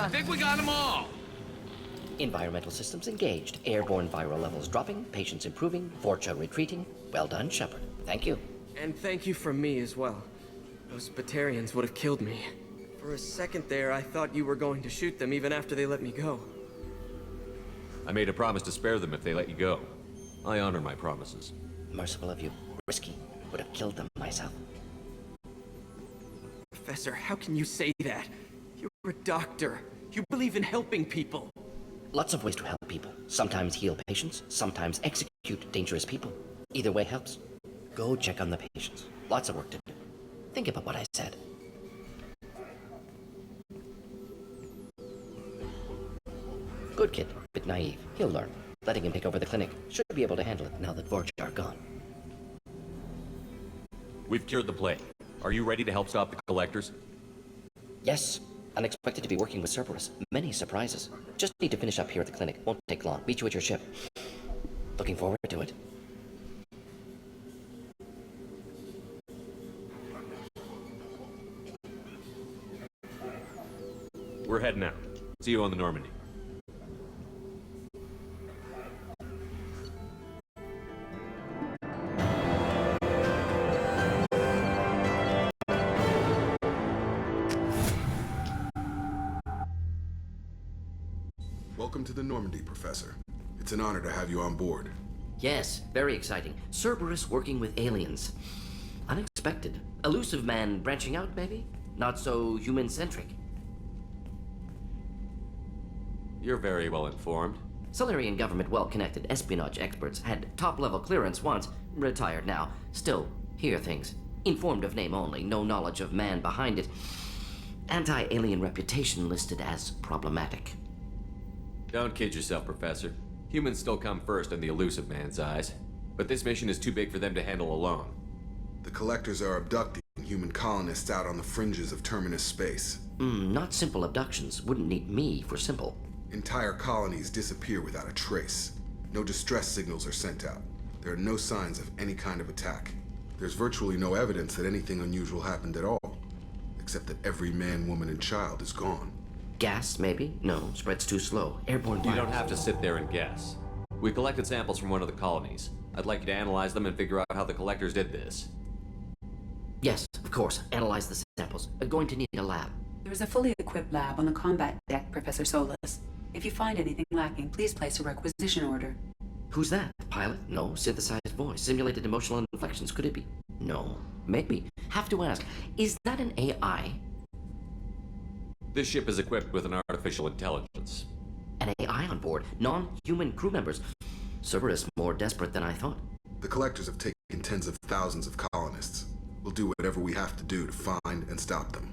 I think we got them all. Environmental systems engaged. Airborne viral levels dropping. Patients improving. Vorcha retreating. Well done, Shepard. Thank you. And thank you from me as well. Those Batarians would have killed me. For a second there, I thought you were going to shoot them even after they let me go. I made a promise to spare them if they let you go. I honor my promises. Merciful of you. Risky. Would have killed them myself. Professor, how can you say that? You're a doctor. You believe in helping people. Lots of ways to help people. Sometimes heal patients, sometimes execute dangerous people. Either way helps. Go check on the patients. Lots of work to do. Think about what I said. Good kid, bit naive. He'll learn. Letting him take over the clinic. Should be able to handle it now that Vorcha are gone. We've cured the plague. Are you ready to help stop the Collectors? Yes. Unexpected to be working with Cerberus. Many surprises. Just need to finish up here at the clinic. Won't take long. Meet you at your ship. Looking forward to it. We're heading out. See you on the Normandy. Welcome to the Normandy, Professor. It's an honor to have you on board. Yes, very exciting. Cerberus working with aliens. Unexpected. Elusive man branching out, maybe? Not so human-centric. You're very well informed. Solarian government well-connected espionage experts had top-level clearance once, retired now. Still, hear things. Informed of name only, no knowledge of man behind it. Anti-alien reputation listed as problematic. Don't kid yourself, Professor. Humans still come first in the elusive man's eyes. But this mission is too big for them to handle alone. The Collectors are abducting human colonists out on the fringes of Terminus space. Not simple abductions. Wouldn't need me for simple. Entire colonies disappear without a trace. No distress signals are sent out. There are no signs of any kind of attack. There's virtually no evidence that anything unusual happened at all. Except that every man, woman, and child is gone. Gas, maybe? No, spreads too slow. Airborne You don't have to sit there and guess. We collected samples from one of the colonies. I'd like you to analyze them and figure out how the Collectors did this. Yes, of course. Analyze the samples. Going to need a lab. There is a fully equipped lab on the combat deck, Professor Solis. If you find anything lacking, please place a requisition order. Who's that? Pilot? No. Synthesized voice. Simulated emotional inflections. Could it be? No. Maybe. Have to ask. Is that an AI? This ship is equipped with an artificial intelligence. An AI on board? Non-human crew members? Cerberus more desperate than I thought. The Collectors have taken tens of thousands of colonists. We'll do whatever we have to do to find and stop them.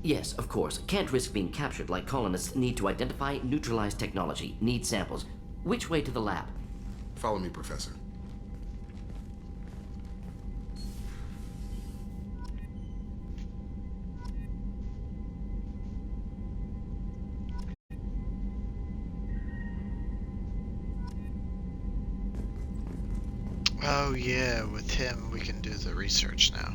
Yes, of course. Can't risk being captured like colonists. Need to identify, neutralize technology. Need samples. Which way to the lab? Follow me, Professor. Oh yeah, with him we can do the research now.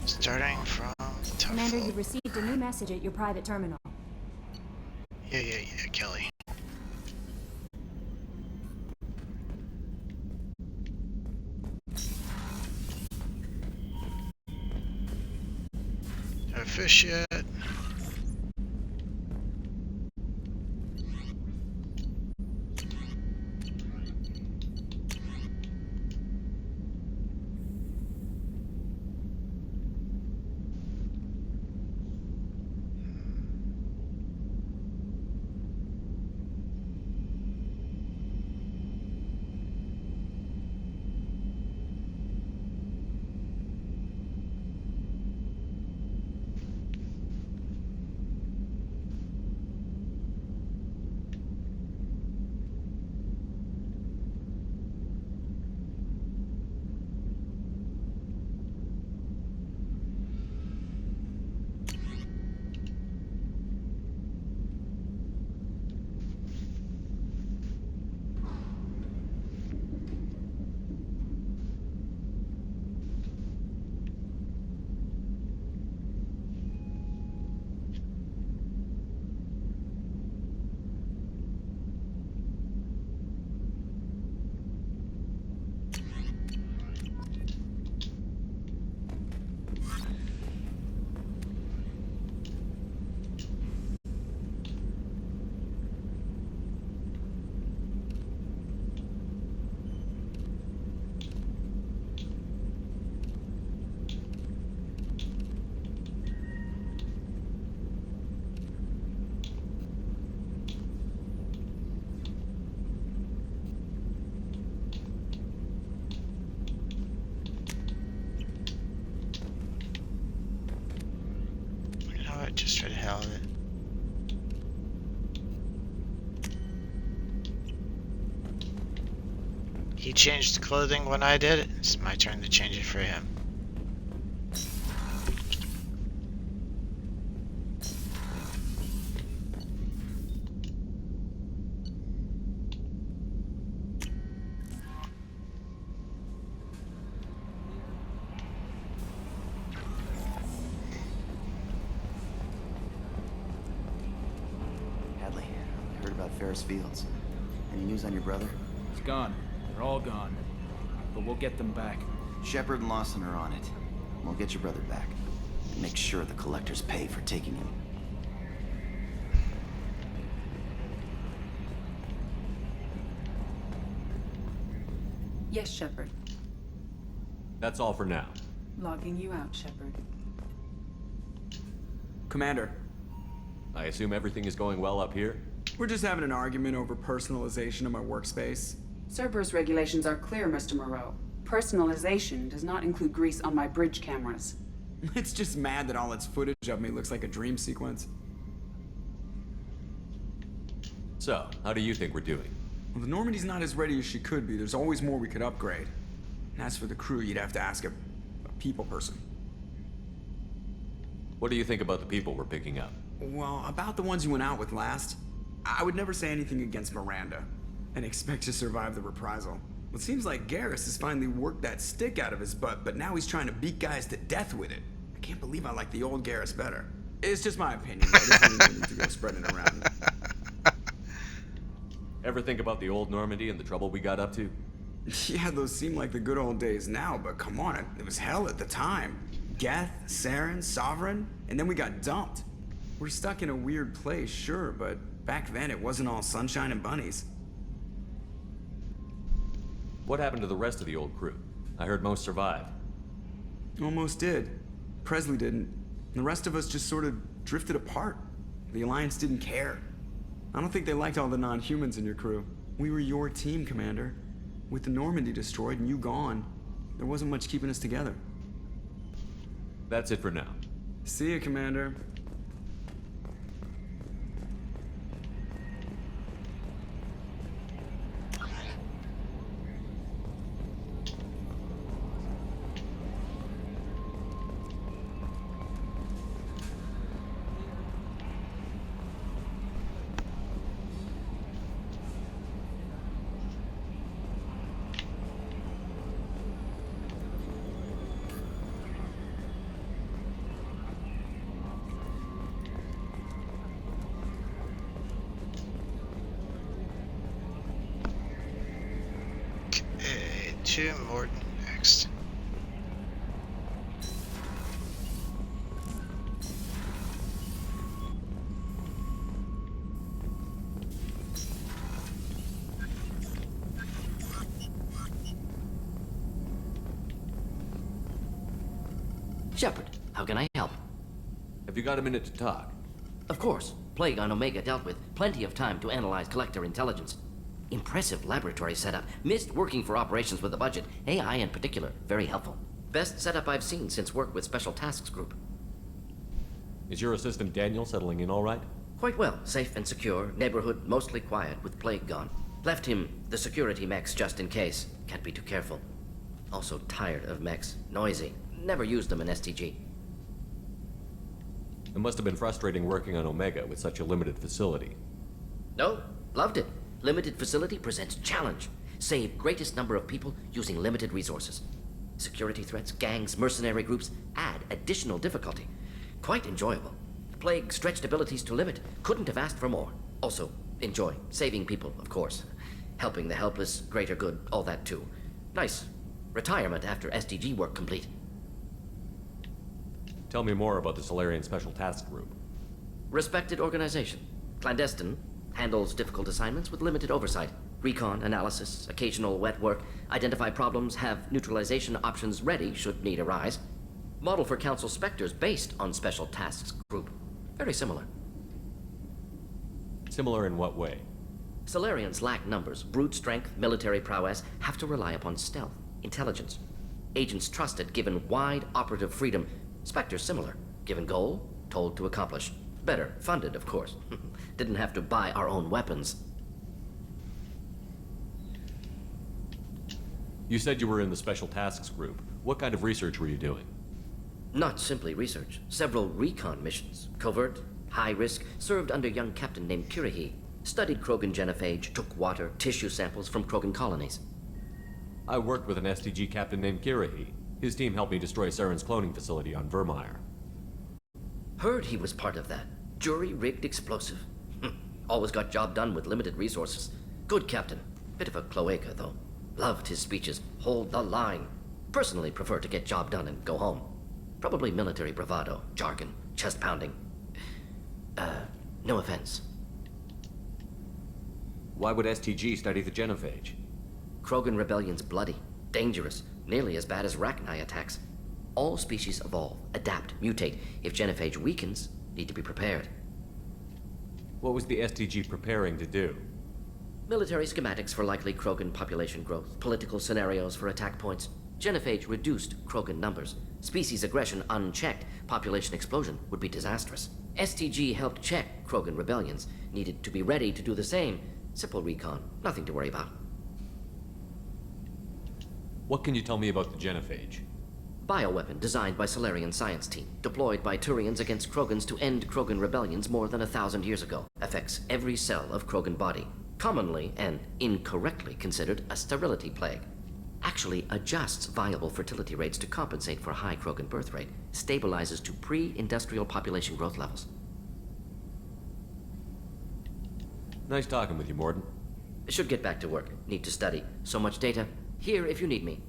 Starting from tough. Commander, you've received a new message at your private terminal. Yeah, Kelly. No fish yet. hell of it. He changed the clothing when I did it. It's my turn to change it for him. Hadley, I heard about Ferris Fields. Any news on your brother? He's gone. They're all gone. But we'll get them back. Shepard and Lawson are on it. We'll get your brother back. Make sure the collectors pay for taking him. Yes, Shepard. That's all for now. Logging you out, Shepard. Commander, I assume everything is going well up here? we're just having an argument over personalization of my workspace. Cerberus regulations are clear, Mr. Moreau. Personalization does not include grease on my bridge cameras. It's just mad that all its footage of me looks like a dream sequence. So, how do you think we're doing? Well, the Normandy's not as ready as she could be. There's always more we could upgrade. And as for the crew, you'd have to ask a people person. What do you think about the people we're picking up? Well, about the ones you went out with last, I would never say anything against Miranda and expect to survive the reprisal. It seems like Garrus has finally worked that stick out of his butt, but now he's trying to beat guys to death with it. I can't believe I like the old Garrus better. It's just my opinion, but there's no need to go spreading it around. Ever think about the old Normandy and the trouble we got up to? Yeah, those seem like the good old days now, but come on, it was hell at the time. Geth, Saren, Sovereign, and then we got dumped. We're stuck in a weird place, sure, but back then it wasn't all sunshine and bunnies. What happened to the rest of the old crew? I heard most survived. Almost did. Presley didn't. The rest of us just sort of drifted apart. The Alliance didn't care. I don't think they liked all the non-humans in your crew. We were your team, Commander. With the Normandy destroyed and you gone, there wasn't much keeping us together. That's it for now. See ya, Commander. To Mordin next. Shepard, how can I help? Have you got a minute to talk? Of course. Plague on Omega dealt with. Plenty of time to analyze collector intelligence. Impressive laboratory setup. Missed working for operations with a budget. AI in particular. Very helpful. Best setup I've seen since work with Special Tasks Group. Is your assistant Daniel settling in all right? Quite well. Safe and secure. Neighborhood mostly quiet with Plague gone. Left him the security mechs just in case. Can't be too careful. Also tired of mechs. Noisy. Never used them in STG. It must have been frustrating working on Omega with such a limited facility. No, loved it. Limited facility presents challenge. Save greatest number of people using limited resources. Security threats, gangs, mercenary groups add additional difficulty. Quite enjoyable. Plague stretched abilities to limit. Couldn't have asked for more. Also, enjoy. Saving people, of course. Helping the helpless, greater good, all that too. Nice. Retirement after SDG work complete. Tell me more about the Solarian Special Task Group. Respected organization. Clandestine. Handles difficult assignments with limited oversight. Recon, analysis, occasional wet work. Identify problems, have neutralization options ready should need arise. Model for Council Spectres based on Special Tasks Group. Very similar. Similar in what way? Solarians lack numbers, brute strength, military prowess, have to rely upon stealth, intelligence. Agents trusted given wide operative freedom. Spectres similar. Given goal, told to accomplish. Better funded, of course. Didn't have to buy our own weapons. You said you were in the Special Tasks Group. What kind of research were you doing? Not simply research. Several recon missions. Covert, high risk, served under a young captain named Kirrahe. Studied Krogan genophage, took water, tissue samples from Krogan colonies. I worked with an STG captain named Kirrahe. His team helped me destroy Saren's cloning facility on Vermeer. Heard he was part of that. Jury-rigged explosive. Always got job done with limited resources. Good captain. Bit of a cloaca, though. Loved his speeches. Hold the line. Personally prefer to get job done and go home. Probably military bravado, jargon, chest pounding. No offense. Why would STG study the genophage? Krogan rebellion's bloody, dangerous, nearly as bad as Rachni attacks. All species evolve, adapt, mutate. If genophage weakens, need to be prepared. What was the STG preparing to do? Military schematics for likely Krogan population growth, political scenarios for attack points. Genophage reduced Krogan numbers. Species aggression unchecked, population explosion would be disastrous. STG helped check Krogan rebellions, needed to be ready to do the same. Simple recon, nothing to worry about. What can you tell me about the genophage? Bioweapon designed by Solarian science team, deployed by Turians against Krogans to end Krogan rebellions more than 1,000 years ago. Affects every cell of Krogan body. Commonly and incorrectly considered a sterility plague. Actually adjusts viable fertility rates to compensate for high Krogan birth rate. Stabilizes to pre-industrial population growth levels. Nice talking with you, Mordin. Should get back to work. Need to study. So much data. Here if you need me.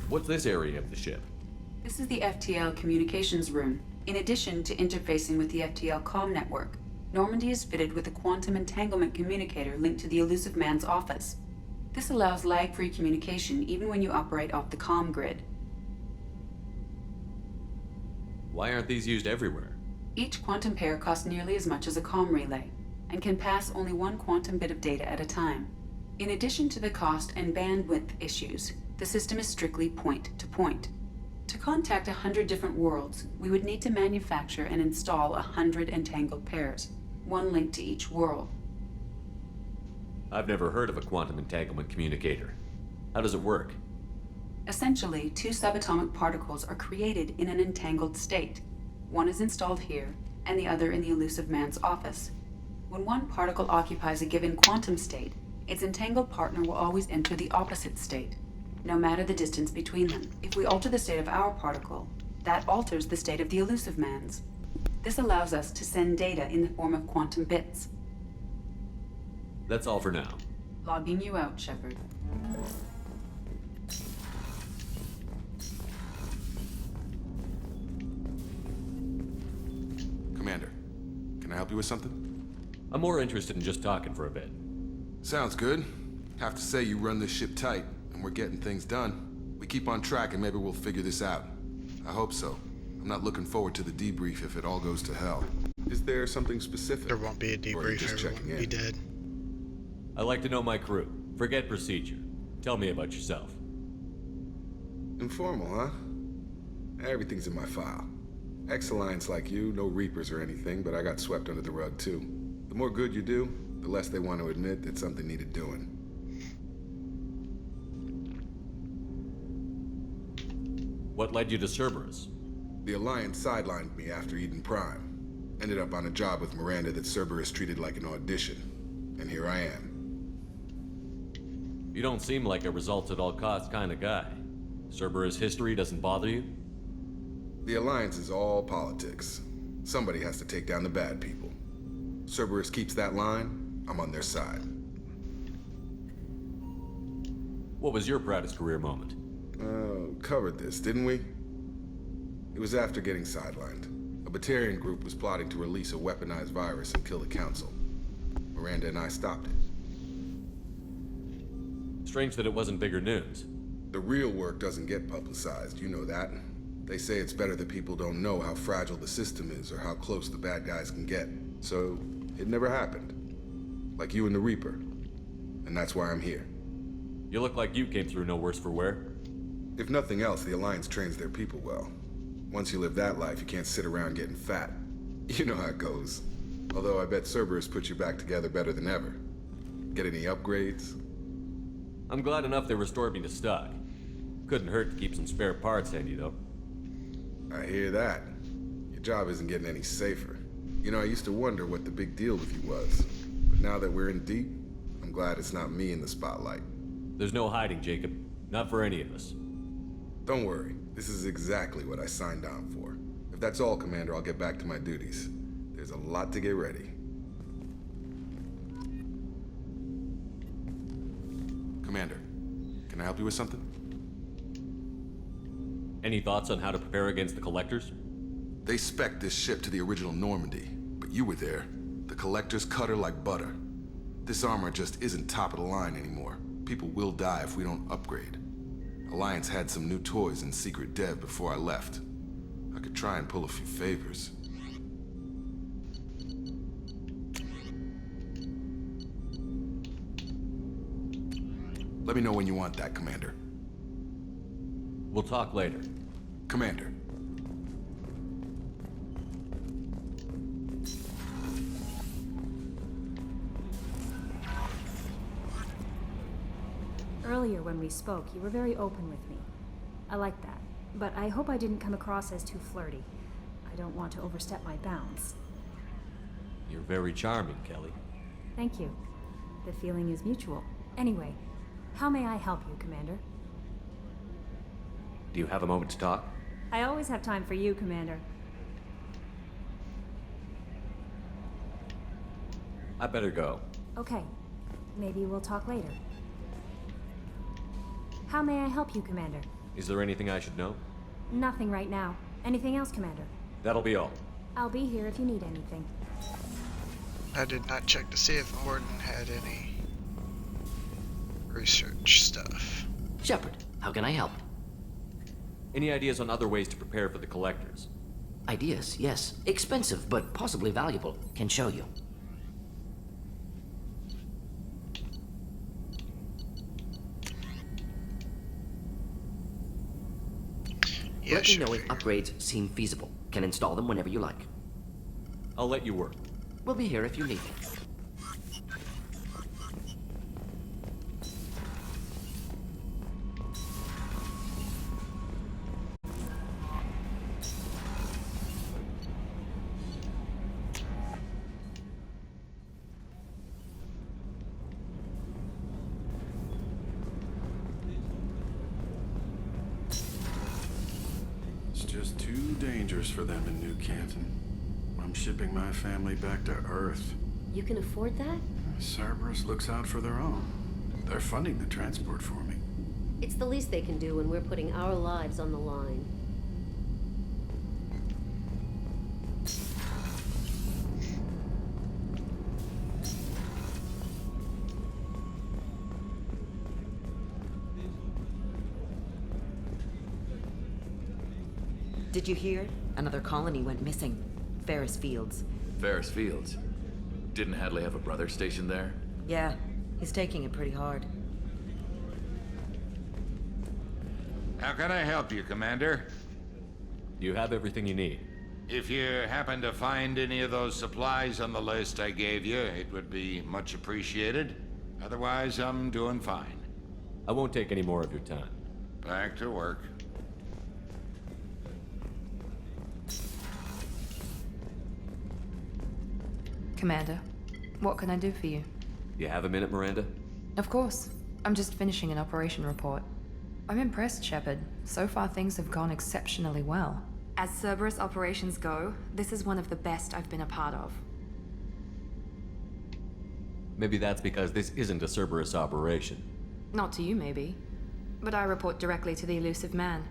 What's this area of the ship? This is the FTL communications room. In addition to interfacing with the FTL comm network, Normandy is fitted with a quantum entanglement communicator linked to the Elusive Man's office. This allows lag-free communication even when you operate off the comm grid. Why aren't these used everywhere? Each quantum pair costs nearly as much as a comm relay, and can pass only one quantum bit of data at a time. In addition to the cost and bandwidth issues, the system is strictly point-to-point. To contact 100 different worlds, we would need to manufacture and install 100 entangled pairs, one link to each world. I've never heard of a quantum entanglement communicator. How does it work? Essentially, two subatomic particles are created in an entangled state. One is installed here, and the other in the Elusive Man's office. When one particle occupies a given quantum state, its entangled partner will always enter the opposite state, no matter the distance between them. If we alter the state of our particle, that alters the state of the Elusive Man's. This allows us to send data in the form of quantum bits. That's all for now. Logging you out, Shepard. Commander, can I help you with something? I'm more interested in just talking for a bit. Sounds good. Have to say you run this ship tight, and we're getting things done. We keep on track and maybe we'll figure this out. I hope so. I'm not looking forward to the debrief if it all goes to hell. Is there something specific? There won't be a debrief, just everyone checking will be in? dead. I like to know my crew. Forget procedure. Tell me about yourself. Informal, huh? Everything's in my file. Ex-Alliance like you, no Reapers or anything, but I got swept under the rug too. The more good you do, the less they want to admit that something needed doing. What led you to Cerberus? The Alliance sidelined me after Eden Prime. Ended up on a job with Miranda that Cerberus treated like an audition. And here I am. You don't seem like a results-at-all-costs kind of guy. Cerberus history doesn't bother you? The Alliance is all politics. Somebody has to take down the bad people. Cerberus keeps that line, I'm on their side. What was your proudest career moment? Covered this, didn't we? It was after getting sidelined. A Batarian group was plotting to release a weaponized virus and kill the Council. Miranda and I stopped it. Strange that it wasn't bigger news. The real work doesn't get publicized, you know that. They say it's better that people don't know how fragile the system is or how close the bad guys can get. So, it never happened. Like you and the Reaper. And that's why I'm here. You look like you came through no worse for wear. If nothing else, the Alliance trains their people well. Once you live that life, you can't sit around getting fat. You know how it goes. Although I bet Cerberus put you back together better than ever. Get any upgrades? I'm glad enough they restored me to stock. Couldn't hurt to keep some spare parts handy, though. I hear that. Your job isn't getting any safer. You know, I used to wonder what the big deal with you was. But now that we're in deep, I'm glad it's not me in the spotlight. There's no hiding, Jacob. Not for any of us. Don't worry. This is exactly what I signed on for. If that's all, Commander, I'll get back to my duties. There's a lot to get ready. Commander, can I help you with something? Any thoughts on how to prepare against the Collectors? They spec'd this ship to the original Normandy, but you were there. The Collectors cut her like butter. This armor just isn't top of the line anymore. People will die if we don't upgrade. Alliance had some new toys in secret dev before I left. I could try and pull a few favors. Let me know when you want that, Commander. We'll talk later. Commander. Earlier when we spoke, you were very open with me. I like that. But I hope I didn't come across as too flirty. I don't want to overstep my bounds. You're very charming, Kelly. Thank you. The feeling is mutual. Anyway, how may I help you, Commander? Do you have a moment to talk? I always have time for you, Commander. I better go. Okay. Maybe we'll talk later. How may I help you, Commander? Is there anything I should know? Nothing right now. Anything else, Commander? That'll be all. I'll be here if you need anything. I did not check to see if Mordin had any research stuff. Shepard, how can I help? Any ideas on other ways to prepare for the Collectors? Ideas, yes. Expensive, but possibly valuable. Can show you. Let me know if upgrades seem feasible. Can install them whenever you like. I'll let you work. We'll be here if you need me. It's just too dangerous for them in New Canton. I'm shipping my family back to Earth. You can afford that? Cerberus looks out for their own. They're funding the transport for me. It's the least they can do when we're putting our lives on the line. Did you hear? Another colony went missing. Ferris Fields. Ferris Fields? Didn't Hadley have a brother stationed there? Yeah, he's taking it pretty hard. How can I help you, Commander? You have everything you need. If you happen to find any of those supplies on the list I gave you, it would be much appreciated. Otherwise, I'm doing fine. I won't take any more of your time. Back to work. Commander, what can I do for you? You have a minute, Miranda? Of course. I'm just finishing an operation report. I'm impressed, Shepard. So far, things have gone exceptionally well. As Cerberus operations go, this is one of the best I've been a part of. Maybe that's because this isn't a Cerberus operation. Not to you, maybe. But I report directly to the Elusive Man.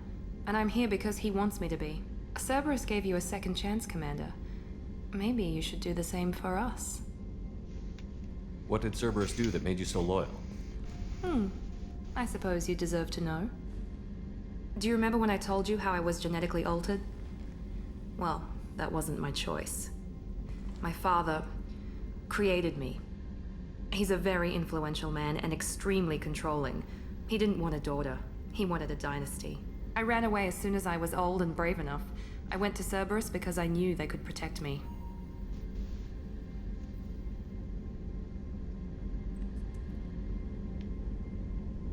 And I'm here because he wants me to be. Cerberus gave you a second chance, Commander. Maybe you should do the same for us. What did Cerberus do that made you so loyal? I suppose you deserve to know. Do you remember when I told you how I was genetically altered? Well, that wasn't my choice. My father created me. He's a very influential man and extremely controlling, He didn't want a daughter. He wanted a dynasty. I ran away as soon as I was old and brave enough. I went to Cerberus because I knew they could protect me.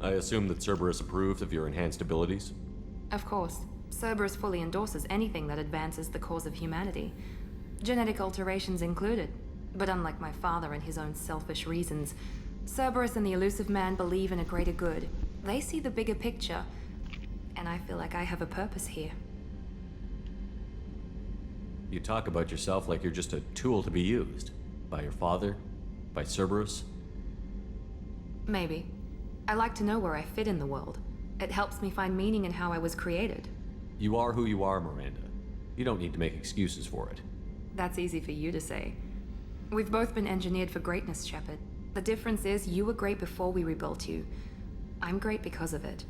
I assume that Cerberus approved of your enhanced abilities? Of course. Cerberus fully endorses anything that advances the cause of humanity. Genetic alterations included. But unlike my father and his own selfish reasons, Cerberus and the Elusive Man believe in a greater good. They see the bigger picture, and I feel like I have a purpose here. You talk about yourself like you're just a tool to be used. By your father? By Cerberus? Maybe. I like to know where I fit in the world. It helps me find meaning in how I was created. You are who you are, Miranda. You don't need to make excuses for it. That's easy for you to say. We've both been engineered for greatness, Shepard. The difference is you were great before we rebuilt you. I'm great because of it.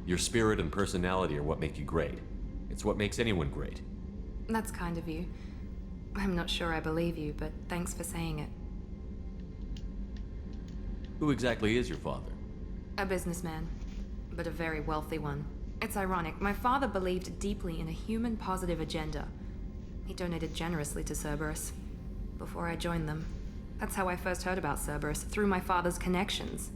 Your spirit and personality are what make you great. It's what makes anyone great. That's kind of you. I'm not sure I believe you, but thanks for saying it. Who exactly is your father? A businessman, but a very wealthy one. It's ironic. My father believed deeply in a human-positive agenda. He donated generously to Cerberus before I joined them. That's how I first heard about Cerberus, through my father's connections.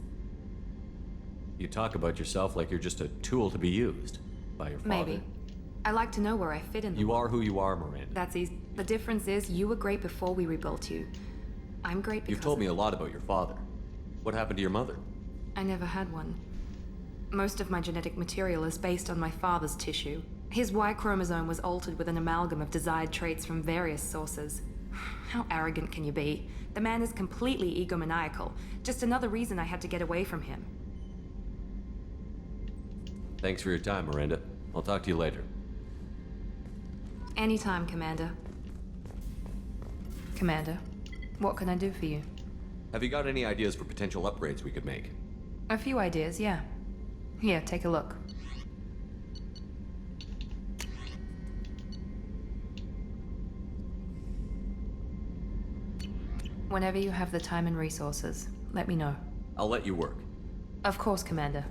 You talk about yourself like you're just a tool to be used. By your father. Maybe. I like to know where I fit in the You world. are who you are, Miranda. That's easy. The difference is you were great before we rebuilt you. I'm great because You've told me a lot about your father. What happened to your mother? I never had one. Most of my genetic material is based on my father's tissue. His Y chromosome was altered with an amalgam of desired traits from various sources. How arrogant can you be? The man is completely egomaniacal. Just another reason I had to get away from him. Thanks for your time, Miranda. I'll talk to you later. Anytime, Commander. Commander, what can I do for you? Have you got any ideas for potential upgrades we could make? A few ideas, yeah. Here, take a look. Whenever you have the time and resources, let me know. I'll let you work. Of course, Commander.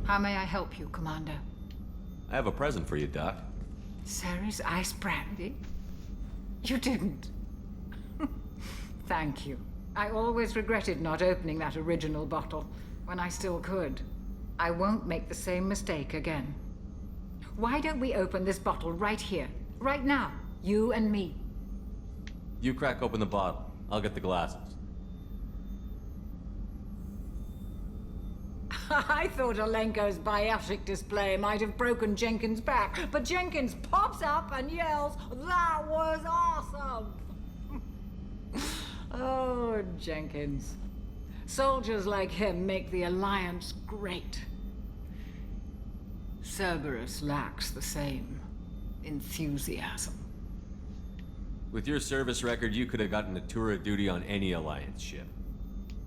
How may I help you, Commander? I have a present for you, Doc. Ceres ice brandy? You didn't. Thank you. I always regretted not opening that original bottle when I still could. I won't make the same mistake again. Why don't we open this bottle right here, right now, you and me? You crack open the bottle. I'll get the glasses. I thought Alenko's biotic display might have broken Jenkins' back, but Jenkins pops up and yells, "That was awesome!" Oh, Jenkins. Soldiers like him make the Alliance great. Cerberus lacks the same enthusiasm. With your service record, you could have gotten a tour of duty on any Alliance ship.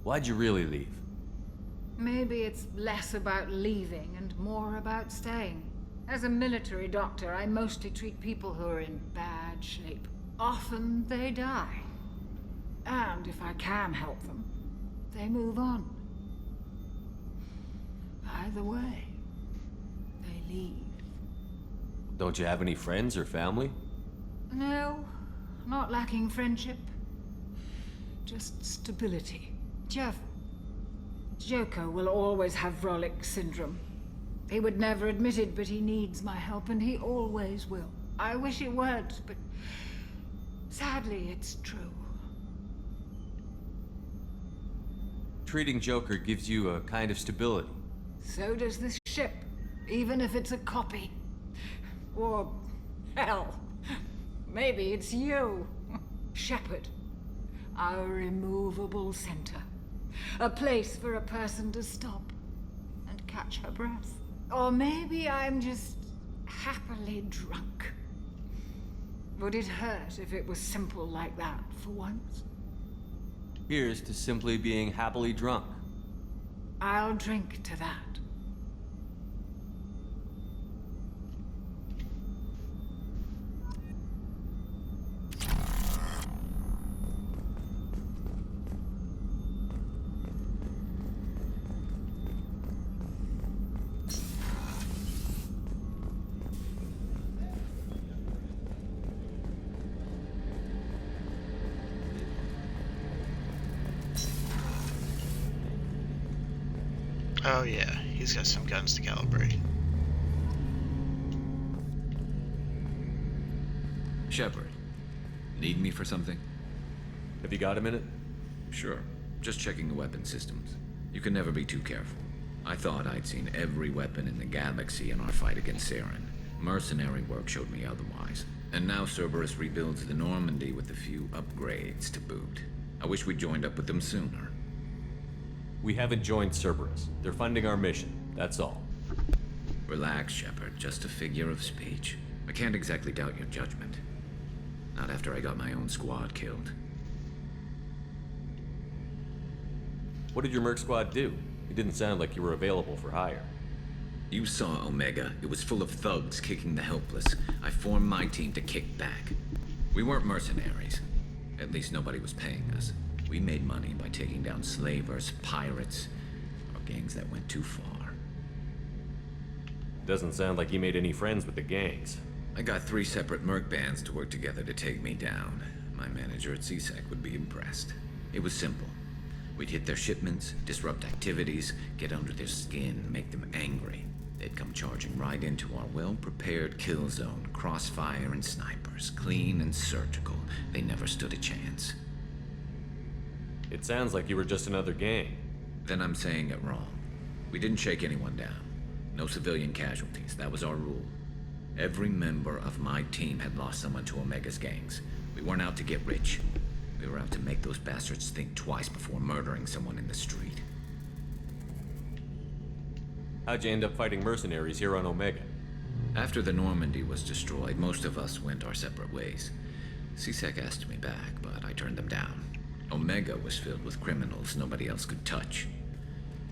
Why'd you really leave? Maybe it's less about leaving and more about staying. As a military doctor, I mostly treat people who are in bad shape. Often they die. And if I can help them, they move on. Either way, they leave. Don't you have any friends or family? No, not lacking friendship. Just stability. Joko will always have Vrolic syndrome. He would never admit it, but he needs my help, and he always will. I wish it weren't, but sadly, it's true. Treating Joker gives you a kind of stability. So does this ship, even if it's a copy. Or, hell, maybe it's you, Shepard. Our immovable center. A place for a person to stop and catch her breath. Or maybe I'm just happily drunk. Would it hurt if it was simple like that for once? Here's to simply being happily drunk. I'll drink to that. Oh yeah, he's got some guns to calibrate. Shepard, need me for something? Have you got a minute? Sure. Just checking the weapon systems. You can never be too careful. I thought I'd seen every weapon in the galaxy in our fight against Saren. Mercenary work showed me otherwise. And now Cerberus rebuilds the Normandy with a few upgrades to boot. I wish we'd joined up with them sooner. We haven't joined Cerberus. They're funding our mission, that's all. Relax, Shepard. Just a figure of speech. I can't exactly doubt your judgment. Not after I got my own squad killed. What did your merc squad do? It didn't sound like you were available for hire. You saw Omega. It was full of thugs kicking the helpless. I formed my team to kick back. We weren't mercenaries. At least nobody was paying us. We made money by taking down slavers, pirates, or gangs that went too far. Doesn't sound like you made any friends with the gangs. I got 3 separate merc bands to work together to take me down. My manager at CSEC would be impressed. It was simple. We'd hit their shipments, disrupt activities, get under their skin, make them angry. They'd come charging right into our well-prepared kill zone, crossfire and snipers, clean and surgical. They never stood a chance. It sounds like you were just another gang. Then I'm saying it wrong. We didn't shake anyone down. No civilian casualties, that was our rule. Every member of my team had lost someone to Omega's gangs. We weren't out to get rich. We were out to make those bastards think twice before murdering someone in the street. How'd you end up fighting mercenaries here on Omega? After the Normandy was destroyed, most of us went our separate ways. CSEC asked me back, but I turned them down. Omega was filled with criminals nobody else could touch.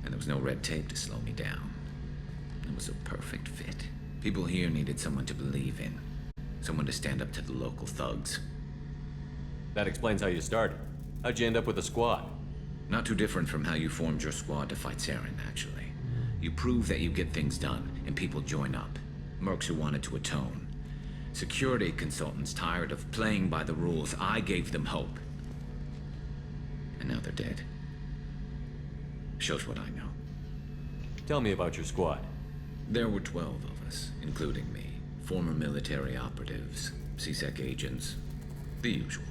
And there was no red tape to slow me down. It was a perfect fit. People here needed someone to believe in. Someone to stand up to the local thugs. That explains how you started. How'd you end up with a squad? Not too different from how you formed your squad to fight Saren, actually. You prove that you get things done, and people join up. Mercs who wanted to atone. Security consultants tired of playing by the rules. I gave them hope. And now they're dead. Shows what I know. Tell me about your squad. There were 12 of us, including me. Former military operatives, CSEC agents, the usual.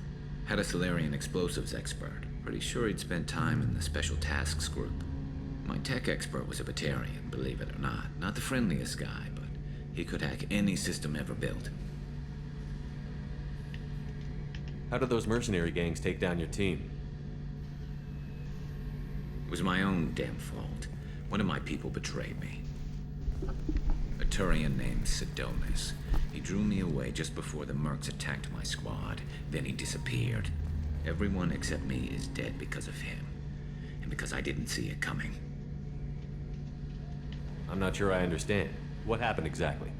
Had a Solarian explosives expert. Pretty sure he'd spent time in the Special Tasks Group. My tech expert was a Batarian, believe it or not. Not the friendliest guy, but he could hack any system ever built. How did those mercenary gangs take down your team? It was my own damn fault. One of my people betrayed me. A Turian named Sidonis. He drew me away just before the mercs attacked my squad. Then he disappeared. Everyone except me is dead because of him. And because I didn't see it coming. I'm not sure I understand. What happened exactly?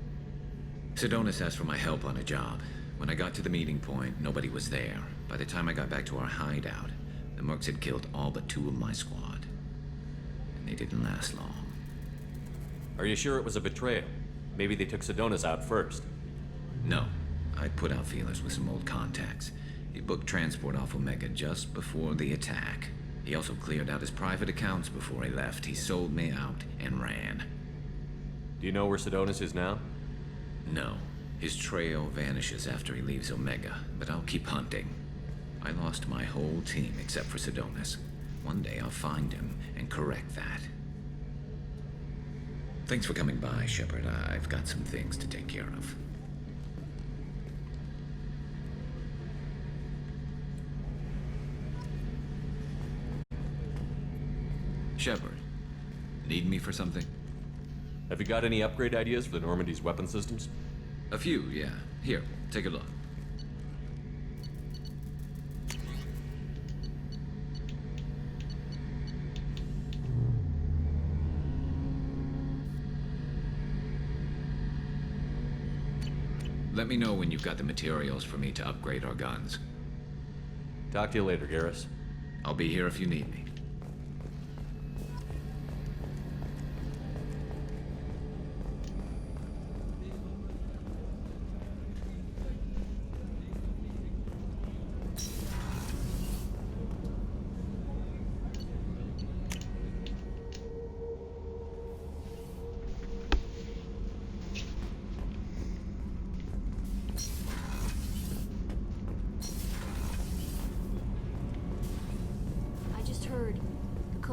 Sidonis asked for my help on a job. When I got to the meeting point, nobody was there. By the time I got back to our hideout, the mercs had killed all but 2 of my squad. And they didn't last long. Are you sure it was a betrayal? Maybe they took Sidonis out first. No. I put out feelers with some old contacts. He booked transport off Omega just before the attack. He also cleared out his private accounts before he left. He sold me out and ran. Do you know where Sidonis is now? No. His trail vanishes after he leaves Omega, but I'll keep hunting. I lost my whole team except for Sidonis. One day I'll find him and correct that. Thanks for coming by, Shepard. I've got some things to take care of. Shepard, need me for something? Have you got any upgrade ideas for the Normandy's weapon systems? A few, yeah. Here, take a look. Let me know when you've got the materials for me to upgrade our guns. Talk to you later, Garrus. I'll be here if you need me.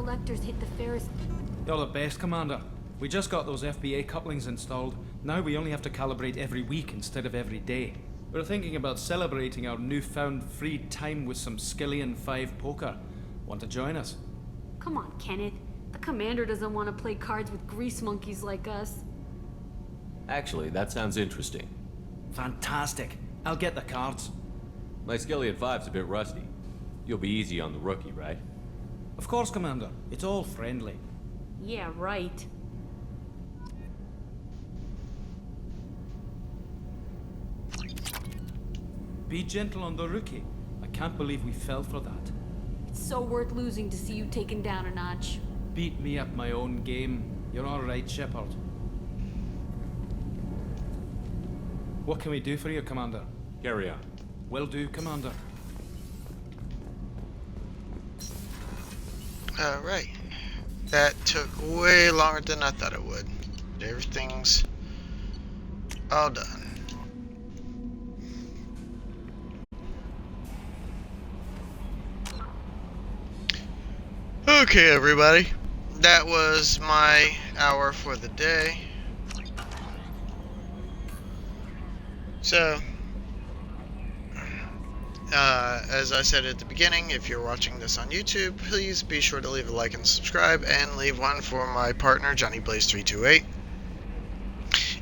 collectors hit the Ferris... You're the best, Commander. We just got those FBA couplings installed. Now we only have to calibrate every week instead of every day. We're thinking about celebrating our newfound free time with some Skillian 5 poker. Want to join us? Come on, Kenneth. The Commander doesn't want to play cards with grease monkeys like us. Actually, that sounds interesting. Fantastic. I'll get the cards. My Skillian 5's a bit rusty. You'll be easy on the rookie, right? Of course, Commander. It's all friendly. Yeah, right. Be gentle on the rookie. I can't believe we fell for that. It's so worth losing to see you taken down a notch. Beat me at my own game. You're all right, Shepard. What can we do for you, Commander? Carry on. Will do, Commander. Alright. That took way longer than I thought it would. Everything's all done. Okay, everybody. That was my hour for the day. So, as I said at the beginning, if you're watching this on YouTube, please be sure to leave a like and subscribe, and leave one for my partner, Johnny Blaze 328.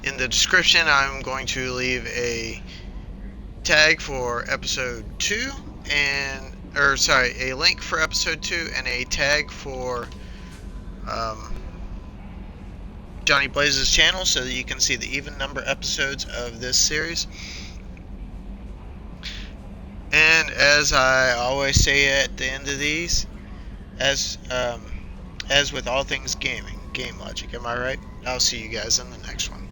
In the description, I'm going to leave a tag for episode 2, a link for episode 2, and a tag for Johnny Blaze's channel, so that you can see the even number episodes of this series. And as I always say at the end of these, as with all things gaming, game logic, am I right? I'll see you guys in the next one.